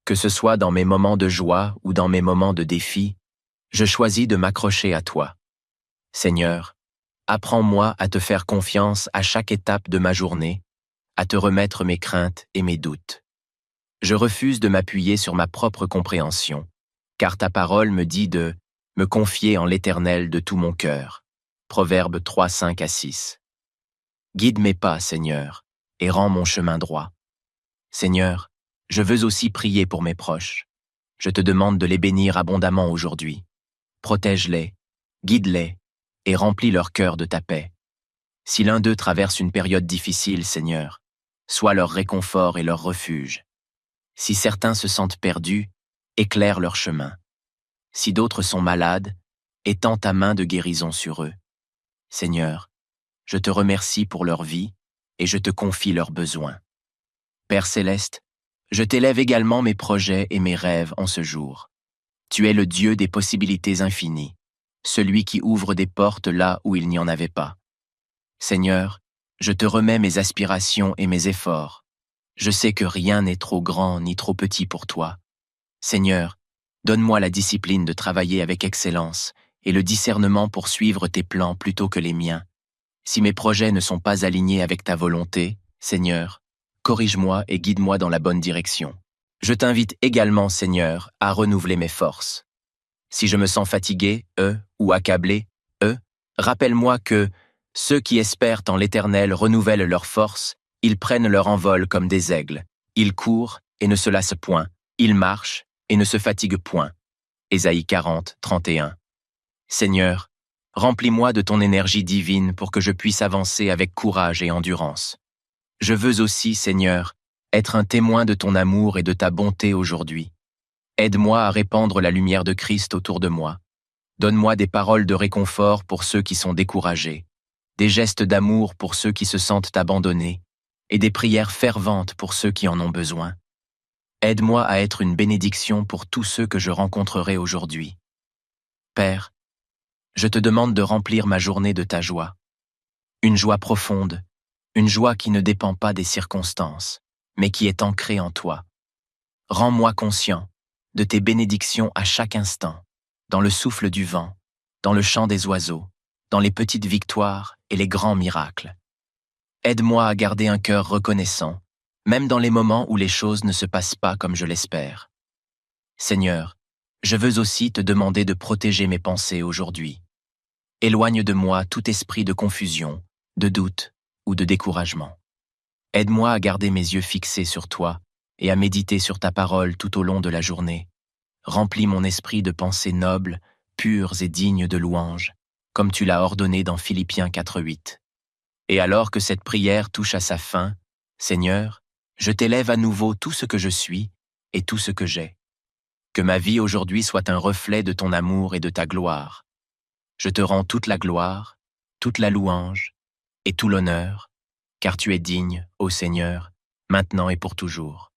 Que ce soit dans mes moments de joie ou dans mes moments de défi, je choisis de m'accrocher à toi. Seigneur, apprends-moi à te faire confiance à chaque étape de ma journée, à te remettre mes craintes et mes doutes. Je refuse de m'appuyer sur ma propre compréhension, car ta parole me dit de me confier en l'Éternel de tout mon cœur. Proverbe 3, 5 à 6. Guide mes pas, Seigneur, et rends mon chemin droit. Seigneur, je veux aussi prier pour mes proches. Je te demande de les bénir abondamment aujourd'hui. Protège-les, guide-les, et remplis leur cœur de ta paix. Si l'un d'eux traverse une période difficile, Seigneur, sois leur réconfort et leur refuge. Si certains se sentent perdus, éclaire leur chemin. Si d'autres sont malades, étends ta main de guérison sur eux. Seigneur, je te remercie pour leur vie et je te confie leurs besoins. Père céleste, je t'élève également mes projets et mes rêves en ce jour. Tu es le Dieu des possibilités infinies, celui qui ouvre des portes là où il n'y en avait pas. Seigneur, je te remets mes aspirations et mes efforts. Je sais que rien n'est trop grand ni trop petit pour toi. Seigneur, donne-moi la discipline de travailler avec excellence et le discernement pour suivre tes plans plutôt que les miens. Si mes projets ne sont pas alignés avec ta volonté, Seigneur, corrige-moi et guide-moi dans la bonne direction. Je t'invite également, Seigneur, à renouveler mes forces. Si je me sens fatigué, ou accablé, rappelle-moi que ceux qui espèrent en l'Éternel renouvellent leurs forces, ils prennent leur envol comme des aigles. Ils courent et ne se lassent point. Ils marchent et ne se fatiguent point. Ésaïe 40, 31. Seigneur, remplis-moi de ton énergie divine pour que je puisse avancer avec courage et endurance. Je veux aussi, Seigneur, être un témoin de ton amour et de ta bonté aujourd'hui. Aide-moi à répandre la lumière de Christ autour de moi. Donne-moi des paroles de réconfort pour ceux qui sont découragés, des gestes d'amour pour ceux qui se sentent abandonnés, et des prières ferventes pour ceux qui en ont besoin. Aide-moi à être une bénédiction pour tous ceux que je rencontrerai aujourd'hui. Père, je te demande de remplir ma journée de ta joie. Une joie profonde, une joie qui ne dépend pas des circonstances, mais qui est ancrée en toi. Rends-moi conscient de tes bénédictions à chaque instant, dans le souffle du vent, dans le chant des oiseaux, dans les petites victoires et les grands miracles. Aide-moi à garder un cœur reconnaissant, même dans les moments où les choses ne se passent pas comme je l'espère. Seigneur, je veux aussi te demander de protéger mes pensées aujourd'hui. Éloigne de moi tout esprit de confusion, de doute ou de découragement. Aide-moi à garder mes yeux fixés sur toi et à méditer sur ta parole tout au long de la journée. Remplis mon esprit de pensées nobles, pures et dignes de louange, comme tu l'as ordonné dans Philippiens 4:8. Et alors que cette prière touche à sa fin, Seigneur, je t'élève à nouveau tout ce que je suis et tout ce que j'ai. Que ma vie aujourd'hui soit un reflet de ton amour et de ta gloire. Je te rends toute la gloire, toute la louange et tout l'honneur, car tu es digne, ô Seigneur, maintenant et pour toujours.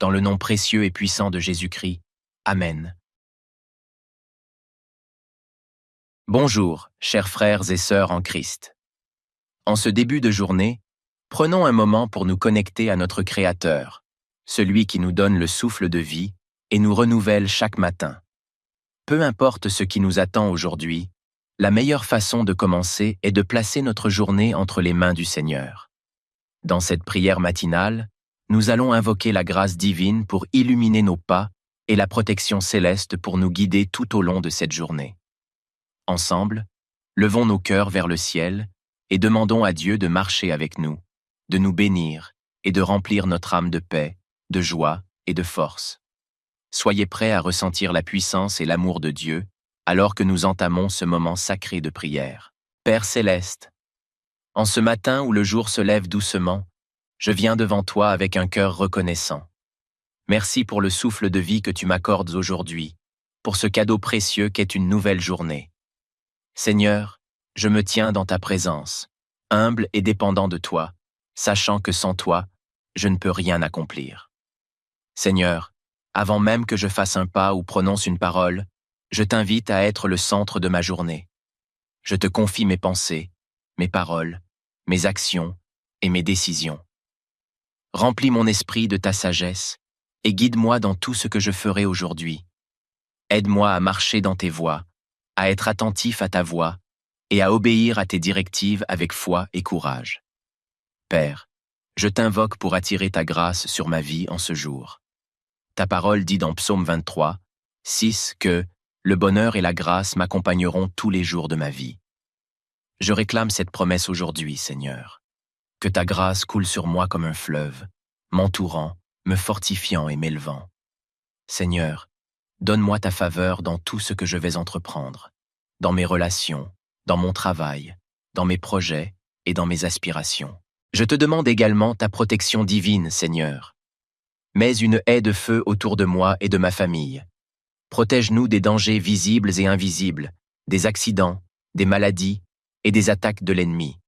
Dans le nom précieux et puissant de Jésus-Christ. Amen. Bonjour, chers frères et sœurs en Christ. En ce début de journée, prenons un moment pour nous connecter à notre Créateur, celui qui nous donne le souffle de vie et nous renouvelle chaque matin. Peu importe ce qui nous attend aujourd'hui, la meilleure façon de commencer est de placer notre journée entre les mains du Seigneur. Dans cette prière matinale, nous allons invoquer la grâce divine pour illuminer nos pas et la protection céleste pour nous guider tout au long de cette journée. Ensemble, levons nos cœurs vers le ciel et demandons à Dieu de marcher avec nous, de nous bénir et de remplir notre âme de paix, de joie et de force. Soyez prêts à ressentir la puissance et l'amour de Dieu alors que nous entamons ce moment sacré de prière. Père céleste, en ce matin où le jour se lève doucement, je viens devant toi avec un cœur reconnaissant. Merci pour le souffle de vie que tu m'accordes aujourd'hui, pour ce cadeau précieux qu'est une nouvelle journée. Seigneur, je me tiens dans ta présence, humble et dépendant de toi, sachant que sans toi, je ne peux rien accomplir. Seigneur, avant même que je fasse un pas ou prononce une parole, je t'invite à être le centre de ma journée. Je te confie mes pensées, mes paroles, mes actions et mes décisions. Remplis mon esprit de ta sagesse et guide-moi dans tout ce que je ferai aujourd'hui. Aide-moi à marcher dans tes voies, à être attentif à ta voix et à obéir à tes directives avec foi et courage. Père, je t'invoque pour attirer ta grâce sur ma vie en ce jour. Ta parole dit dans Psaume 23, 6 que « Le bonheur et la grâce m'accompagneront tous les jours de ma vie ». Je réclame cette promesse aujourd'hui, Seigneur. Que ta grâce coule sur moi comme un fleuve, m'entourant, me fortifiant et m'élevant. Seigneur, donne-moi ta faveur dans tout ce que je vais entreprendre, dans mes relations, dans mon travail, dans mes projets et dans mes aspirations. Je te demande également ta protection divine, Seigneur. Mets une haie de feu autour de moi et de ma famille. Protège-nous des dangers visibles et invisibles, des accidents, des maladies et des attaques de l'ennemi.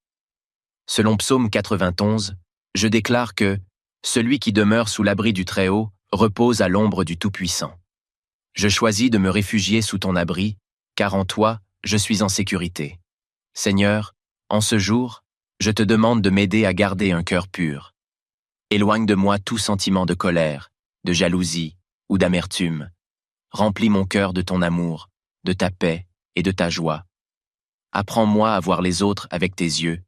Selon Psaume 91, je déclare que « Celui qui demeure sous l'abri du Très-Haut repose à l'ombre du Tout-Puissant ». Je choisis de me réfugier sous ton abri, car en toi, je suis en sécurité. Seigneur, en ce jour, je te demande de m'aider à garder un cœur pur. Éloigne de moi tout sentiment de colère, de jalousie ou d'amertume. Remplis mon cœur de ton amour, de ta paix et de ta joie. Apprends-moi à voir les autres avec tes yeux,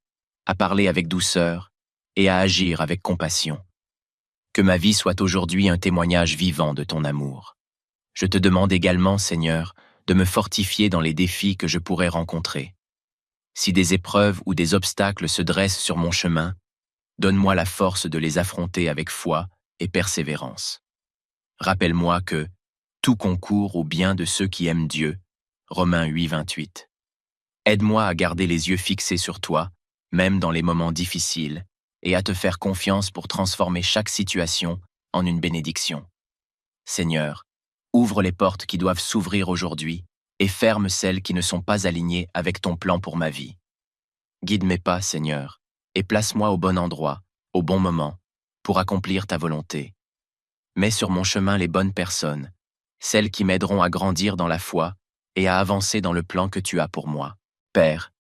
à parler avec douceur et à agir avec compassion. Que ma vie soit aujourd'hui un témoignage vivant de ton amour. Je te demande également, Seigneur, de me fortifier dans les défis que je pourrais rencontrer. Si des épreuves ou des obstacles se dressent sur mon chemin, donne-moi la force de les affronter avec foi et persévérance. Rappelle-moi que tout concourt au bien de ceux qui aiment Dieu. Romains 8, 28. Aide-moi à garder les yeux fixés sur toi, même dans les moments difficiles, et à te faire confiance pour transformer chaque situation en une bénédiction. Seigneur, ouvre les portes qui doivent s'ouvrir aujourd'hui et ferme celles qui ne sont pas alignées avec ton plan pour ma vie. Guide mes pas, Seigneur, et place-moi au bon endroit, au bon moment, pour accomplir ta volonté. Mets sur mon chemin les bonnes personnes, celles qui m'aideront à grandir dans la foi et à avancer dans le plan que tu as pour moi. Père,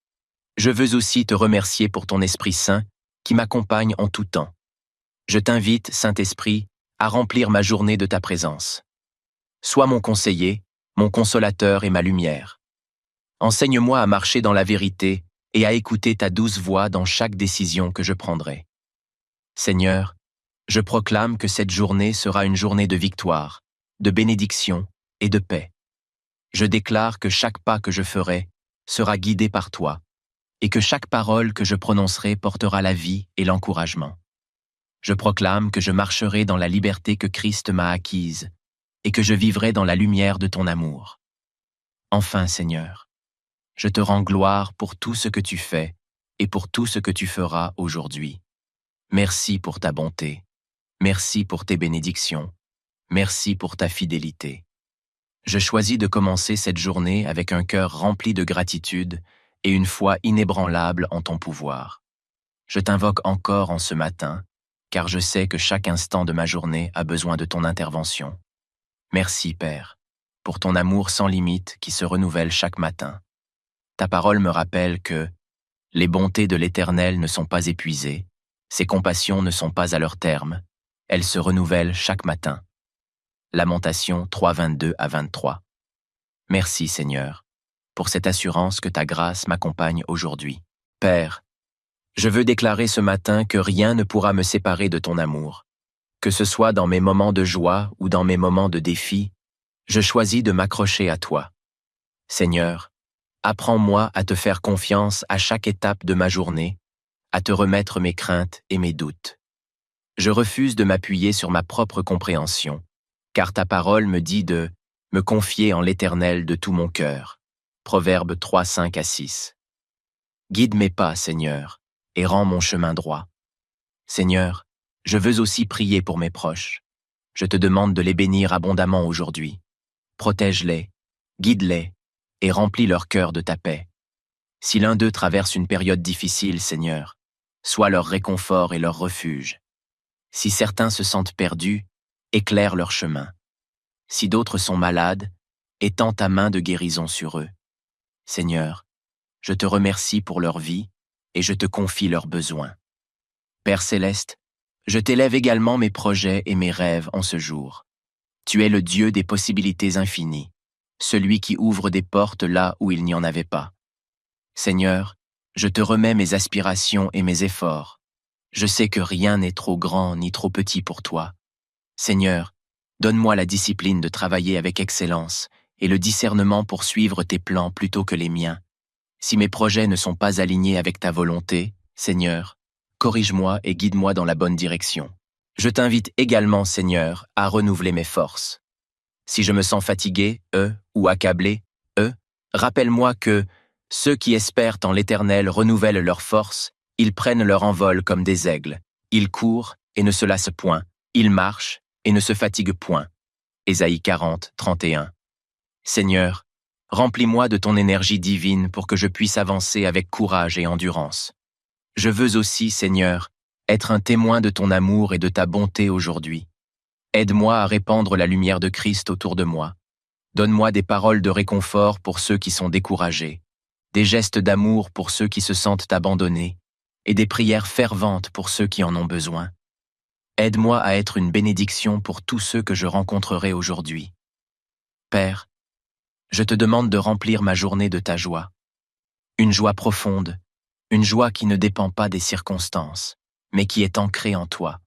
je veux aussi te remercier pour ton Esprit Saint qui m'accompagne en tout temps. Je t'invite, Saint-Esprit, à remplir ma journée de ta présence. Sois mon conseiller, mon consolateur et ma lumière. Enseigne-moi à marcher dans la vérité et à écouter ta douce voix dans chaque décision que je prendrai. Seigneur, Je proclame que cette journée sera une journée de victoire, de bénédiction et de paix. Je déclare que chaque pas que je ferai sera guidé par toi, et que chaque parole que je prononcerai portera la vie et l'encouragement. Je proclame que je marcherai dans la liberté que Christ m'a acquise, et que je vivrai dans la lumière de ton amour. Enfin, Seigneur, je te rends gloire pour tout ce que tu fais et pour tout ce que tu feras aujourd'hui. Merci pour ta bonté. Merci pour tes bénédictions. Merci pour ta fidélité. Je choisis de commencer cette journée avec un cœur rempli de gratitude et une foi inébranlable en ton pouvoir. Je t'invoque encore en ce matin, car je sais que chaque instant de ma journée a besoin de ton intervention. Merci, Père, pour ton amour sans limite qui se renouvelle chaque matin. Ta parole me rappelle que les bontés de l'Éternel ne sont pas épuisées, ses compassions ne sont pas à leur terme, elles se renouvellent chaque matin. Lamentation 3, 22 à 23. Merci, Seigneur, pour cette assurance que ta grâce m'accompagne aujourd'hui. Père, je veux déclarer ce matin que rien ne pourra me séparer de ton amour. Que ce soit dans mes moments de joie ou dans mes moments de défi, je choisis de m'accrocher à toi. Seigneur, apprends-moi à te faire confiance à chaque étape de ma journée, à te remettre mes craintes et mes doutes. Je refuse de m'appuyer sur ma propre compréhension, car ta parole me dit de me confier en l'Éternel de tout mon cœur. Proverbe 3, 5 à 6. Guide mes pas, Seigneur, et rends mon chemin droit. Seigneur, je veux aussi prier pour mes proches. Je te demande de les bénir abondamment aujourd'hui. Protège-les, guide-les, et remplis leur cœur de ta paix. Si l'un d'eux traverse une période difficile, Seigneur, sois leur réconfort et leur refuge. Si certains se sentent perdus, éclaire leur chemin. Si d'autres sont malades, étends ta main de guérison sur eux. Seigneur, je te remercie pour leur vie et je te confie leurs besoins. Père céleste, je t'élève également mes projets et mes rêves en ce jour. Tu es le Dieu des possibilités infinies, celui qui ouvre des portes là où il n'y en avait pas. Seigneur, je te remets mes aspirations et mes efforts. Je sais que rien n'est trop grand ni trop petit pour toi. Seigneur, donne-moi la discipline de travailler avec excellence et le discernement pour suivre tes plans plutôt que les miens. Si mes projets ne sont pas alignés avec ta volonté, Seigneur, corrige-moi et guide-moi dans la bonne direction. Je t'invite également, Seigneur, à renouveler mes forces. Si je me sens fatigué, ou accablé, rappelle-moi que ceux qui espèrent en l'Éternel renouvellent leurs forces, ils prennent leur envol comme des aigles, ils courent et ne se lassent point, ils marchent et ne se fatiguent point. Ésaïe 40, 31. Seigneur, remplis-moi de ton énergie divine pour que je puisse avancer avec courage et endurance. Je veux aussi, Seigneur, être un témoin de ton amour et de ta bonté aujourd'hui. Aide-moi à répandre la lumière de Christ autour de moi. Donne-moi des paroles de réconfort pour ceux qui sont découragés, des gestes d'amour pour ceux qui se sentent abandonnés, et des prières ferventes pour ceux qui en ont besoin. Aide-moi à être une bénédiction pour tous ceux que je rencontrerai aujourd'hui. Père, je te demande de remplir ma journée de ta joie. Une joie profonde, une joie qui ne dépend pas des circonstances, mais qui est ancrée en toi.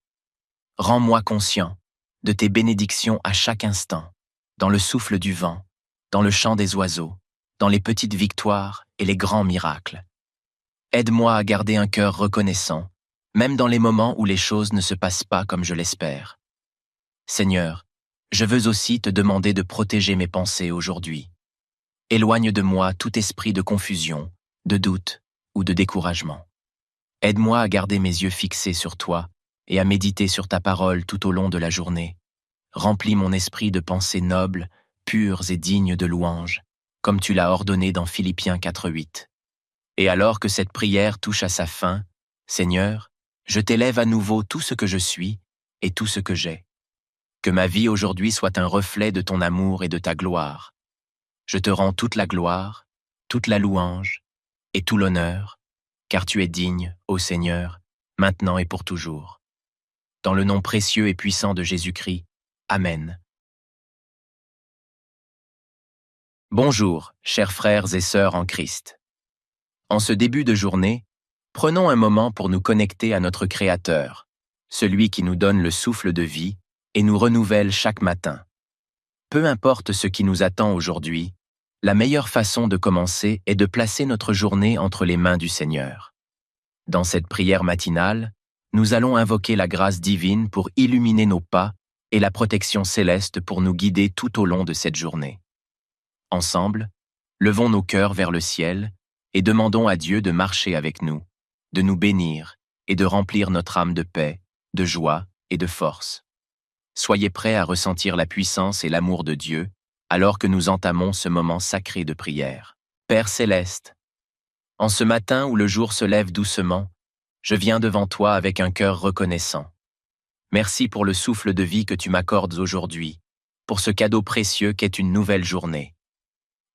Rends-moi conscient de tes bénédictions à chaque instant, dans le souffle du vent, dans le chant des oiseaux, dans les petites victoires et les grands miracles. Aide-moi à garder un cœur reconnaissant, même dans les moments où les choses ne se passent pas comme je l'espère. Seigneur, je veux aussi te demander de protéger mes pensées aujourd'hui. Éloigne de moi tout esprit de confusion, de doute ou de découragement. Aide-moi à garder mes yeux fixés sur toi et à méditer sur ta parole tout au long de la journée. Remplis mon esprit de pensées nobles, pures et dignes de louange, comme tu l'as ordonné dans Philippiens 4:8. Et alors que cette prière touche à sa fin, Seigneur, je t'élève à nouveau tout ce que je suis et tout ce que j'ai. Que ma vie aujourd'hui soit un reflet de ton amour et de ta gloire. Je te rends toute la gloire, toute la louange et tout l'honneur, car tu es digne, ô Seigneur, maintenant et pour toujours. Dans le nom précieux et puissant de Jésus-Christ. Amen. Bonjour, chers frères et sœurs en Christ. En ce début de journée, prenons un moment pour nous connecter à notre Créateur, celui qui nous donne le souffle de vie et nous renouvelle chaque matin. Peu importe ce qui nous attend aujourd'hui, la meilleure façon de commencer est de placer notre journée entre les mains du Seigneur. Dans cette prière matinale, nous allons invoquer la grâce divine pour illuminer nos pas et la protection céleste pour nous guider tout au long de cette journée. Ensemble, levons nos cœurs vers le ciel et demandons à Dieu de marcher avec nous, de nous bénir et de remplir notre âme de paix, de joie et de force. Soyez prêts à ressentir la puissance et l'amour de Dieu alors que nous entamons ce moment sacré de prière. Père céleste, en ce matin où le jour se lève doucement, je viens devant toi avec un cœur reconnaissant. Merci pour le souffle de vie que tu m'accordes aujourd'hui, pour ce cadeau précieux qu'est une nouvelle journée.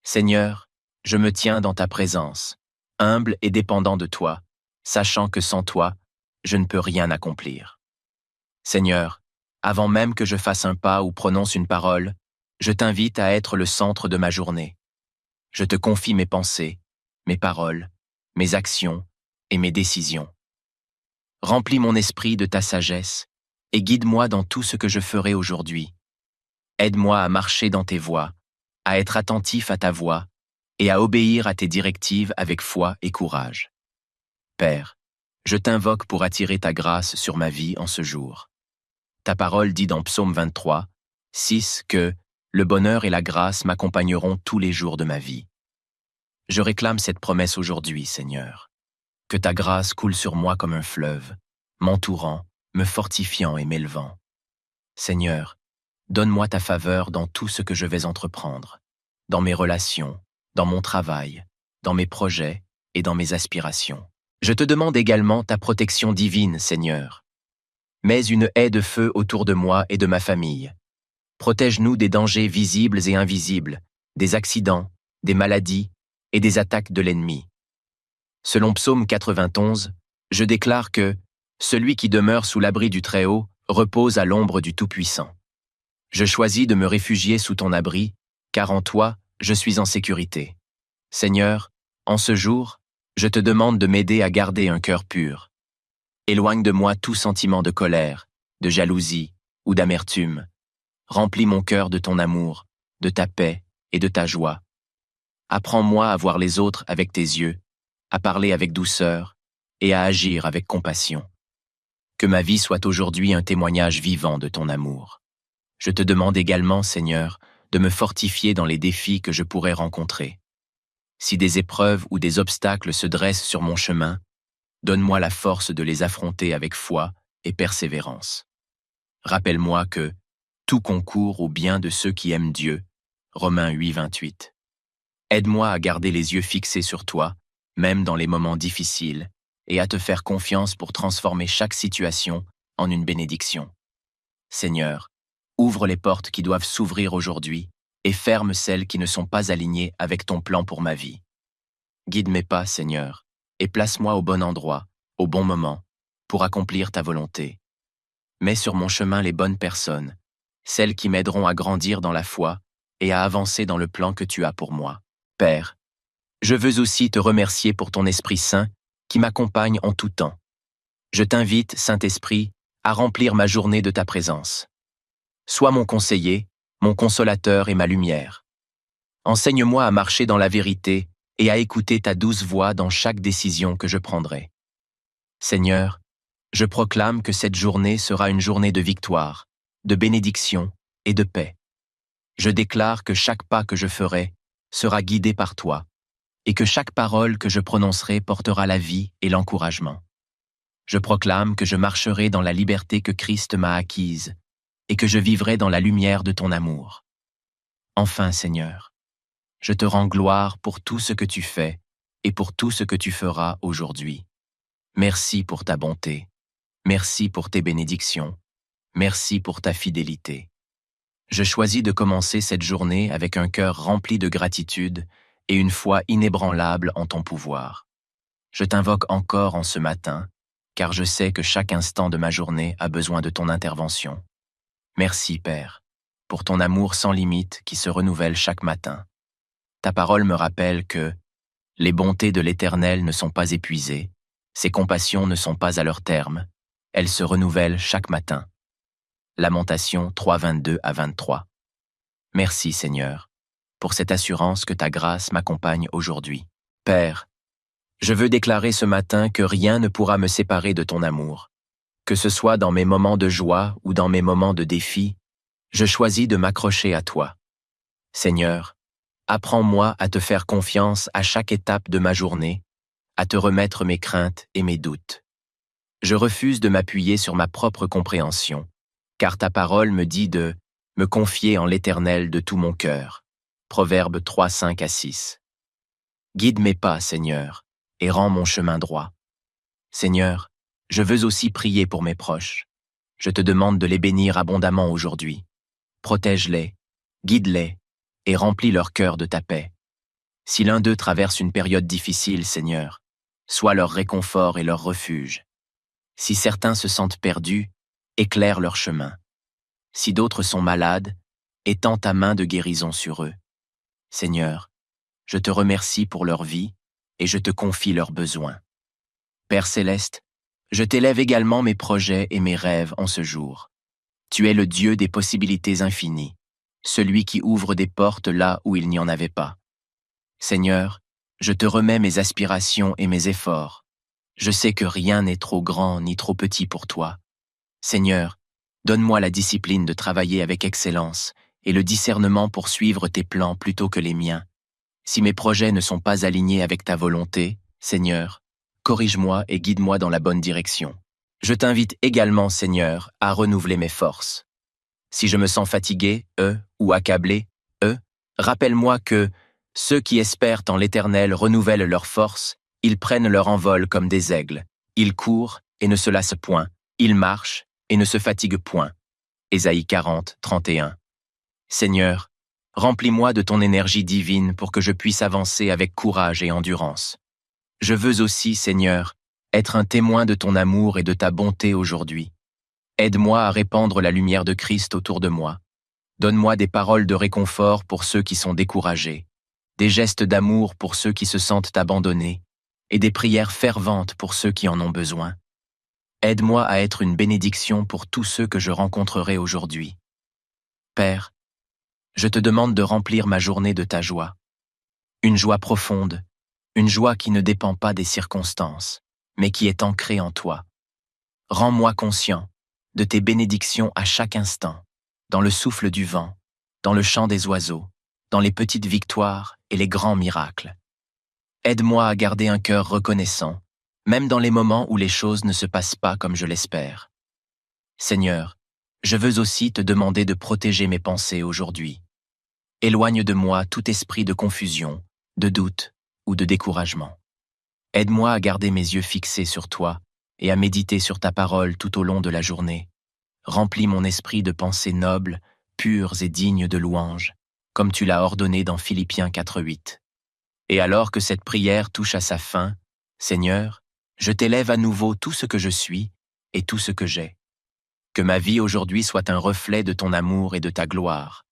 Seigneur, je me tiens dans ta présence, humble et dépendant de toi, sachant que sans toi, je ne peux rien accomplir. Seigneur, avant même que je fasse un pas ou prononce une parole, je t'invite à être le centre de ma journée. Je te confie mes pensées, mes paroles, mes actions et mes décisions. Remplis mon esprit de ta sagesse et guide-moi dans tout ce que je ferai aujourd'hui. Aide-moi à marcher dans tes voies, à être attentif à ta voix et à obéir à tes directives avec foi et courage. Père, je t'invoque pour attirer ta grâce sur ma vie en ce jour. Ta parole dit dans Psaume 23, 6 que « Le bonheur et la grâce m'accompagneront tous les jours de ma vie ». Je réclame cette promesse aujourd'hui, Seigneur. Que ta grâce coule sur moi comme un fleuve, m'entourant, me fortifiant et m'élevant. Seigneur, donne-moi ta faveur dans tout ce que je vais entreprendre, dans mes relations, dans mon travail, dans mes projets et dans mes aspirations. Je te demande également ta protection divine, Seigneur. Mets une haie de feu autour de moi et de ma famille. Protège-nous des dangers visibles et invisibles, des accidents, des maladies et des attaques de l'ennemi. Selon Psaume 91, je déclare que « Celui qui demeure sous l'abri du Très-Haut repose à l'ombre du Tout-Puissant ». Je choisis de me réfugier sous ton abri, car en toi, je suis en sécurité. Seigneur, en ce jour, je te demande de m'aider à garder un cœur pur. Éloigne de moi tout sentiment de colère, de jalousie ou d'amertume. Remplis mon cœur de ton amour, de ta paix et de ta joie. Apprends-moi à voir les autres avec tes yeux, à parler avec douceur et à agir avec compassion. Que ma vie soit aujourd'hui un témoignage vivant de ton amour. Je te demande également, Seigneur, de me fortifier dans les défis que je pourrais rencontrer. Si des épreuves ou des obstacles se dressent sur mon chemin, donne-moi la force de les affronter avec foi et persévérance. Rappelle-moi que tout concourt au bien de ceux qui aiment Dieu. Romains 8, 28. Aide-moi à garder les yeux fixés sur toi, même dans les moments difficiles, et à te faire confiance pour transformer chaque situation en une bénédiction. Seigneur, ouvre les portes qui doivent s'ouvrir aujourd'hui et ferme celles qui ne sont pas alignées avec ton plan pour ma vie. Guide mes pas, Seigneur, et place-moi au bon endroit, au bon moment, pour accomplir ta volonté. Mets sur mon chemin les bonnes personnes, celles qui m'aideront à grandir dans la foi et à avancer dans le plan que tu as pour moi. Père, je veux aussi te remercier pour ton Esprit Saint qui m'accompagne en tout temps. Je t'invite, Saint-Esprit, à remplir ma journée de ta présence. Sois mon conseiller, mon consolateur et ma lumière. Enseigne-moi à marcher dans la vérité et à écouter ta douce voix dans chaque décision que je prendrai. Seigneur, je proclame que cette journée sera une journée de victoire, de bénédiction et de paix. Je déclare que chaque pas que je ferai sera guidé par toi et que chaque parole que je prononcerai portera la vie et l'encouragement. Je proclame que je marcherai dans la liberté que Christ m'a acquise et que je vivrai dans la lumière de ton amour. Enfin, Seigneur, je te rends gloire pour tout ce que tu fais et pour tout ce que tu feras aujourd'hui. Merci pour ta bonté. Merci pour tes bénédictions. Merci pour ta fidélité. Je choisis de commencer cette journée avec un cœur rempli de gratitude et une foi inébranlable en ton pouvoir. Je t'invoque encore en ce matin, car je sais que chaque instant de ma journée a besoin de ton intervention. Merci, Père, pour ton amour sans limite qui se renouvelle chaque matin. Ta parole me rappelle que les bontés de l'Éternel ne sont pas épuisées, ses compassions ne sont pas à leur terme, Elle se renouvelle chaque matin. Lamentation 3, 22 à 23. Merci Seigneur, pour cette assurance que ta grâce m'accompagne aujourd'hui. Père, je veux déclarer ce matin que rien ne pourra me séparer de ton amour. Que ce soit dans mes moments de joie ou dans mes moments de défi, je choisis de m'accrocher à toi. Seigneur, apprends-moi à te faire confiance à chaque étape de ma journée, à te remettre mes craintes et mes doutes. Je refuse de m'appuyer sur ma propre compréhension, car ta parole me dit de me confier en l'Éternel de tout mon cœur. Proverbe 3, 5 à 6. Guide mes pas, Seigneur, et rends mon chemin droit. Seigneur, je veux aussi prier pour mes proches. Je te demande de les bénir abondamment aujourd'hui. Protège-les, guide-les, et remplis leur cœur de ta paix. Si l'un d'eux traverse une période difficile, Seigneur, sois leur réconfort et leur refuge. Si certains se sentent perdus, éclaire leur chemin. Si d'autres sont malades, étends ta main de guérison sur eux. Seigneur, je te remercie pour leur vie et je te confie leurs besoins. Père céleste, je t'élève également mes projets et mes rêves en ce jour. Tu es le Dieu des possibilités infinies, celui qui ouvre des portes là où il n'y en avait pas. Seigneur, je te remets mes aspirations et mes efforts. Je sais que rien n'est trop grand ni trop petit pour toi. Seigneur, donne-moi la discipline de travailler avec excellence et le discernement pour suivre tes plans plutôt que les miens. Si mes projets ne sont pas alignés avec ta volonté, Seigneur, corrige-moi et guide-moi dans la bonne direction. Je t'invite également, Seigneur, à renouveler mes forces. Si je me sens fatigué, ou accablé, rappelle-moi que ceux qui espèrent en l'Éternel renouvellent leurs forces, ils prennent leur envol comme des aigles. Ils courent et ne se lassent point. Ils marchent et ne se fatiguent point. Ésaïe 40, 31. Seigneur, remplis-moi de ton énergie divine pour que je puisse avancer avec courage et endurance. Je veux aussi, Seigneur, être un témoin de ton amour et de ta bonté aujourd'hui. Aide-moi à répandre la lumière de Christ autour de moi. Donne-moi des paroles de réconfort pour ceux qui sont découragés, des gestes d'amour pour ceux qui se sentent abandonnés, et des prières ferventes pour ceux qui en ont besoin. Aide-moi à être une bénédiction pour tous ceux que je rencontrerai aujourd'hui. Père, je te demande de remplir ma journée de ta joie. Une joie profonde, une joie qui ne dépend pas des circonstances, mais qui est ancrée en toi. Rends-moi conscient de tes bénédictions à chaque instant, dans le souffle du vent, dans le chant des oiseaux, dans les petites victoires et les grands miracles. Aide-moi à garder un cœur reconnaissant, même dans les moments où les choses ne se passent pas comme je l'espère. Seigneur, je veux aussi te demander de protéger mes pensées aujourd'hui. Éloigne de moi tout esprit de confusion, de doute ou de découragement. Aide-moi à garder mes yeux fixés sur toi et à méditer sur ta parole tout au long de la journée. Remplis mon esprit de pensées nobles, pures et dignes de louange, comme tu l'as ordonné dans Philippiens 4:8. Et alors que cette prière touche à sa fin, Seigneur, je t'élève à nouveau tout ce que je suis et tout ce que j'ai. Que ma vie aujourd'hui soit un reflet de ton amour et de ta gloire.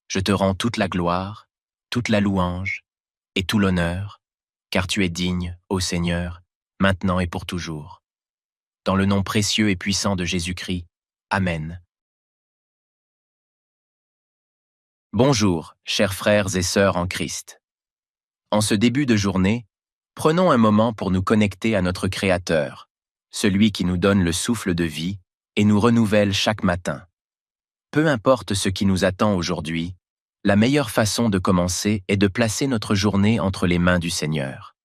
Je te rends toute la gloire, toute la louange et tout l'honneur, car tu es digne, ô Seigneur, maintenant et pour toujours. Dans le nom précieux et puissant de Jésus-Christ. Amen. Bonjour, chers frères et sœurs en Christ. En ce début de journée, prenons un moment pour nous connecter à notre Créateur, celui qui nous donne le souffle de vie et nous renouvelle chaque matin. Peu importe ce qui nous attend aujourd'hui, la meilleure façon de commencer est de placer notre journée entre les mains du Seigneur.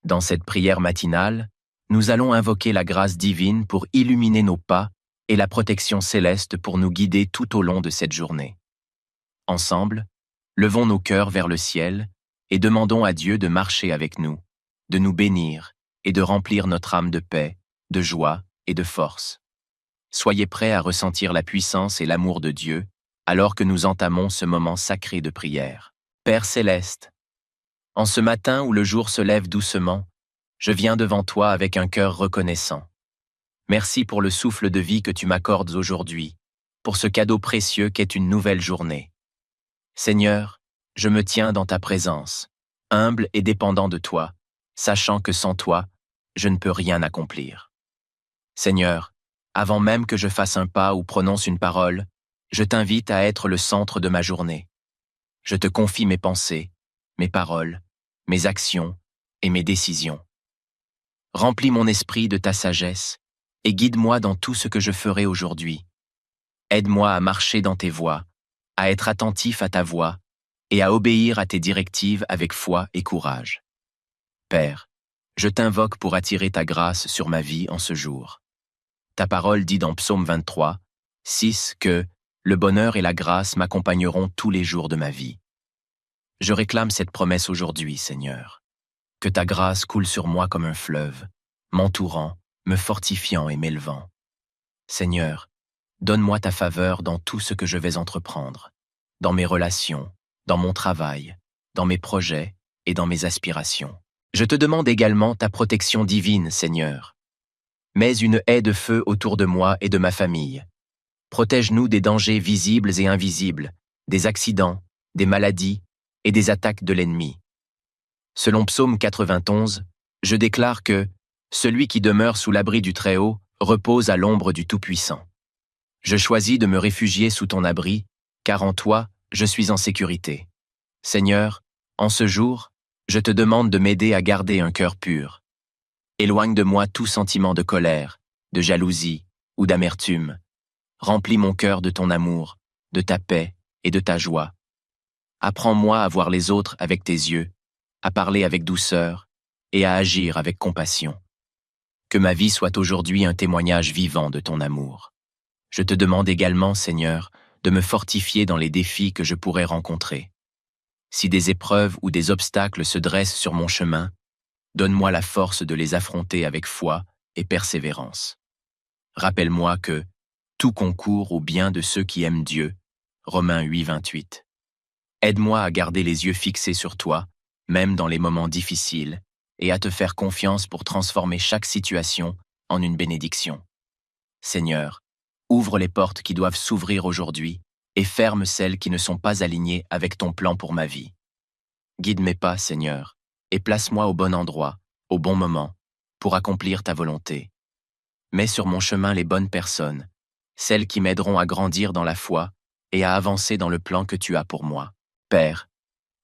Dans cette prière matinale, nous allons invoquer la grâce divine pour illuminer nos pas et la protection céleste pour nous guider tout au long de cette journée. Ensemble, levons nos cœurs vers le ciel et demandons à Dieu de marcher avec nous, de nous bénir et de remplir notre âme de paix, de joie et de force. Soyez prêts à ressentir la puissance et l'amour de Dieu alors que nous entamons ce moment sacré de prière. Père céleste, en ce matin où le jour se lève doucement, je viens devant toi avec un cœur reconnaissant. Merci pour le souffle de vie que tu m'accordes aujourd'hui, pour ce cadeau précieux qu'est une nouvelle journée. Seigneur, je me tiens dans ta présence, humble et dépendant de toi, sachant que sans toi, je ne peux rien accomplir. Seigneur, Avant même que je fasse un pas ou prononce une parole, je t'invite à être le centre de ma journée. Je te confie mes pensées, mes paroles, mes actions et mes décisions. Remplis mon esprit de ta sagesse et guide-moi dans tout ce que je ferai aujourd'hui. Aide-moi à marcher dans tes voies, à être attentif à ta voix et à obéir à tes directives avec foi et courage. Père, je t'invoque pour attirer ta grâce sur ma vie en ce jour. Ta parole dit dans Psaume 23, 6 que « Le bonheur et la grâce m'accompagneront tous les jours de ma vie ». Je réclame cette promesse aujourd'hui, Seigneur. Que ta grâce coule sur moi comme un fleuve, m'entourant, me fortifiant et m'élevant. Seigneur, donne-moi ta faveur dans tout ce que je vais entreprendre, dans mes relations, dans mon travail, dans mes projets et dans mes aspirations. Je te demande également ta protection divine, Seigneur. Mets une haie de feu autour de moi et de ma famille. Protège-nous des dangers visibles et invisibles, des accidents, des maladies et des attaques de l'ennemi. Selon Psaume 91, je déclare que « Celui qui demeure sous l'abri du Très-Haut repose à l'ombre du Tout-Puissant ». Je choisis de me réfugier sous ton abri, car en toi, je suis en sécurité. Seigneur, en ce jour, je te demande de m'aider à garder un cœur pur. Éloigne de moi tout sentiment de colère, de jalousie ou d'amertume. Remplis mon cœur de ton amour, de ta paix et de ta joie. Apprends-moi à voir les autres avec tes yeux, à parler avec douceur et à agir avec compassion. Que ma vie soit aujourd'hui un témoignage vivant de ton amour. Je te demande également, Seigneur, de me fortifier dans les défis que je pourrais rencontrer. Si des épreuves ou des obstacles se dressent sur mon chemin, donne-moi la force de les affronter avec foi et persévérance. Rappelle-moi que tout concourt au bien de ceux qui aiment Dieu. Romains 8, 28. Aide-moi à garder les yeux fixés sur toi, même dans les moments difficiles, et à te faire confiance pour transformer chaque situation en une bénédiction. Seigneur, ouvre les portes qui doivent s'ouvrir aujourd'hui et ferme celles qui ne sont pas alignées avec ton plan pour ma vie. Guide mes pas, Seigneur, et place-moi au bon endroit, au bon moment, pour accomplir ta volonté. Mets sur mon chemin les bonnes personnes, celles qui m'aideront à grandir dans la foi et à avancer dans le plan que tu as pour moi. Père,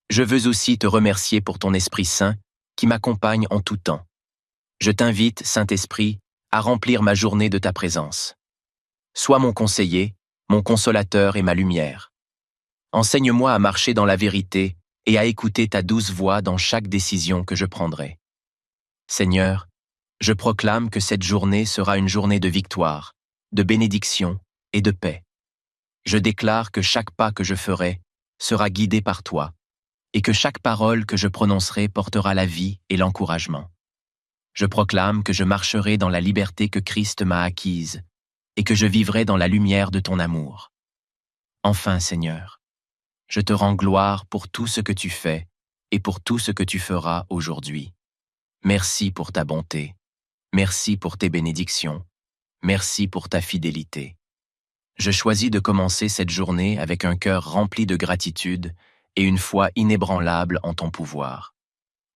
je veux aussi te remercier pour ton Esprit Saint qui m'accompagne en tout temps. Je t'invite, Saint-Esprit, à remplir ma journée de ta présence. Sois mon conseiller, mon consolateur et ma lumière. Enseigne-moi à marcher dans la vérité et à écouter ta douce voix dans chaque décision que je prendrai. Seigneur, je proclame que cette journée sera une journée de victoire, de bénédiction et de paix. Je déclare que chaque pas que je ferai sera guidé par toi et que chaque parole que je prononcerai portera la vie et l'encouragement. Je proclame que je marcherai dans la liberté que Christ m'a acquise et que je vivrai dans la lumière de ton amour. Enfin, Seigneur, je te rends gloire pour tout ce que tu fais et pour tout ce que tu feras aujourd'hui. Merci pour ta bonté. Merci pour tes bénédictions. Merci pour ta fidélité. Je choisis de commencer cette journée avec un cœur rempli de gratitude et une foi inébranlable en ton pouvoir.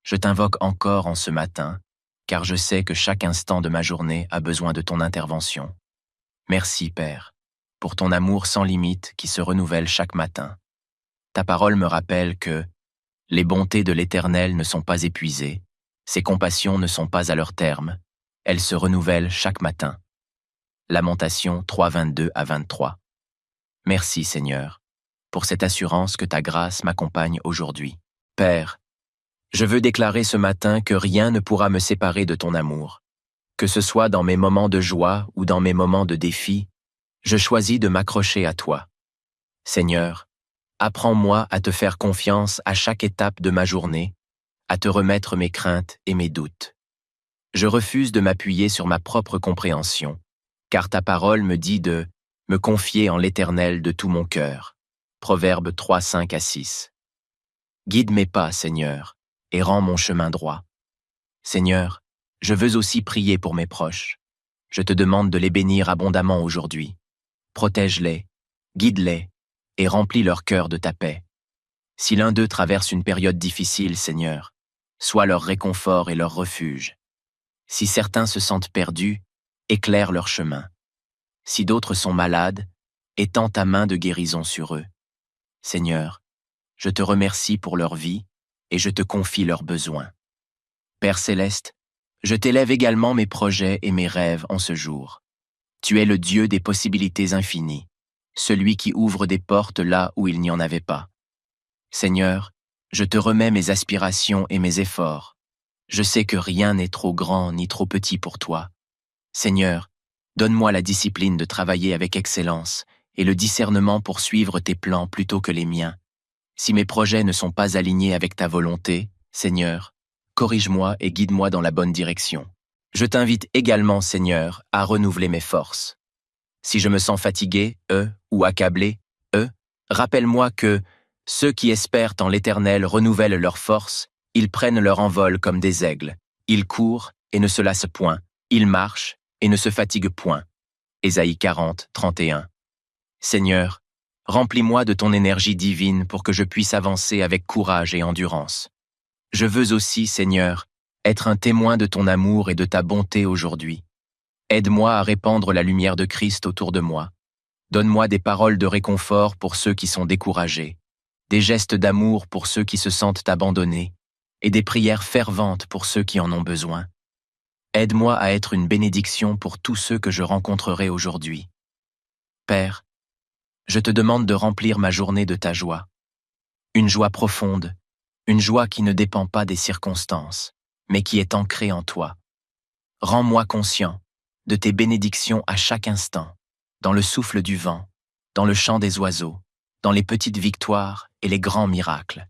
Je t'invoque encore en ce matin, car je sais que chaque instant de ma journée a besoin de ton intervention. Merci, Père, pour ton amour sans limite qui se renouvelle chaque matin. Ta parole me rappelle que les bontés de l'Éternel ne sont pas épuisées, ses compassions ne sont pas à leur terme, elles se renouvellent chaque matin. Lamentation 3, 22 à 23. Merci, Seigneur, pour cette assurance que ta grâce m'accompagne aujourd'hui. Père, je veux déclarer ce matin que rien ne pourra me séparer de ton amour. Que ce soit dans mes moments de joie ou dans mes moments de défi, je choisis de m'accrocher à toi. Seigneur, apprends-moi à te faire confiance à chaque étape de ma journée, à te remettre mes craintes et mes doutes. Je refuse de m'appuyer sur ma propre compréhension, car ta parole me dit de me confier en l'Éternel de tout mon cœur. Proverbe 3, 5 à 6. Guide mes pas, Seigneur, et rends mon chemin droit. Seigneur, je veux aussi prier pour mes proches. Je te demande de les bénir abondamment aujourd'hui. Protège-les, guide-les et remplis leur cœur de ta paix. Si l'un d'eux traverse une période difficile, Seigneur, sois leur réconfort et leur refuge. Si certains se sentent perdus, éclaire leur chemin. Si d'autres sont malades, étends ta main de guérison sur eux. Seigneur, je te remercie pour leur vie et je te confie leurs besoins. Père céleste, je t'élève également mes projets et mes rêves en ce jour. Tu es le Dieu des possibilités infinies, celui qui ouvre des portes là où il n'y en avait pas. Seigneur, je te remets mes aspirations et mes efforts. Je sais que rien n'est trop grand ni trop petit pour toi. Seigneur, donne-moi la discipline de travailler avec excellence et le discernement pour suivre tes plans plutôt que les miens. Si mes projets ne sont pas alignés avec ta volonté, Seigneur, corrige-moi et guide-moi dans la bonne direction. Je t'invite également, Seigneur, à renouveler mes forces. Si je me sens fatigué, ou accablé, rappelle-moi que ceux qui espèrent en l'Éternel renouvellent leurs forces, ils prennent leur envol comme des aigles. Ils courent et ne se lassent point. Ils marchent et ne se fatiguent point. Ésaïe 40, 31. Seigneur, remplis-moi de ton énergie divine pour que je puisse avancer avec courage et endurance. Je veux aussi, Seigneur, être un témoin de ton amour et de ta bonté aujourd'hui. Aide-moi à répandre la lumière de Christ autour de moi. Donne-moi des paroles de réconfort pour ceux qui sont découragés, des gestes d'amour pour ceux qui se sentent abandonnés, et des prières ferventes pour ceux qui en ont besoin. Aide-moi à être une bénédiction pour tous ceux que je rencontrerai aujourd'hui. Père, je te demande de remplir ma journée de ta joie. Une joie profonde, une joie qui ne dépend pas des circonstances, mais qui est ancrée en toi. Rends-moi conscient de tes bénédictions à chaque instant, dans le souffle du vent, dans le chant des oiseaux, dans les petites victoires et les grands miracles.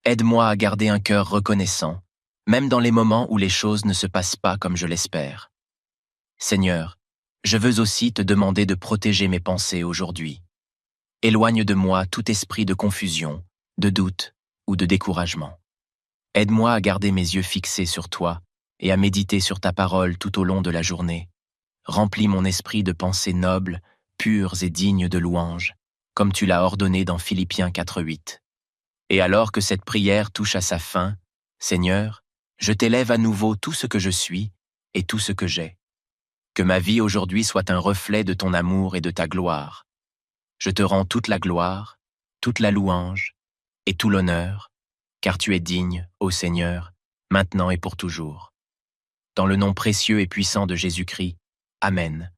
Aide-moi à garder un cœur reconnaissant, même dans les moments où les choses ne se passent pas comme je l'espère. Seigneur, je veux aussi te demander de protéger mes pensées aujourd'hui. Éloigne de moi tout esprit de confusion, de doute ou de découragement. Aide-moi à garder mes yeux fixés sur toi et à méditer sur ta parole tout au long de la journée. Remplis mon esprit de pensées nobles, pures et dignes de louange, comme tu l'as ordonné dans Philippiens 4:8. Et alors que cette prière touche à sa fin, Seigneur, je t'élève à nouveau tout ce que je suis et tout ce que j'ai. Que ma vie aujourd'hui soit un reflet de ton amour et de ta gloire. Je te rends toute la gloire, toute la louange et tout l'honneur, car tu es digne, ô Seigneur, maintenant et pour toujours. Dans le nom précieux et puissant de Jésus-Christ, Amen.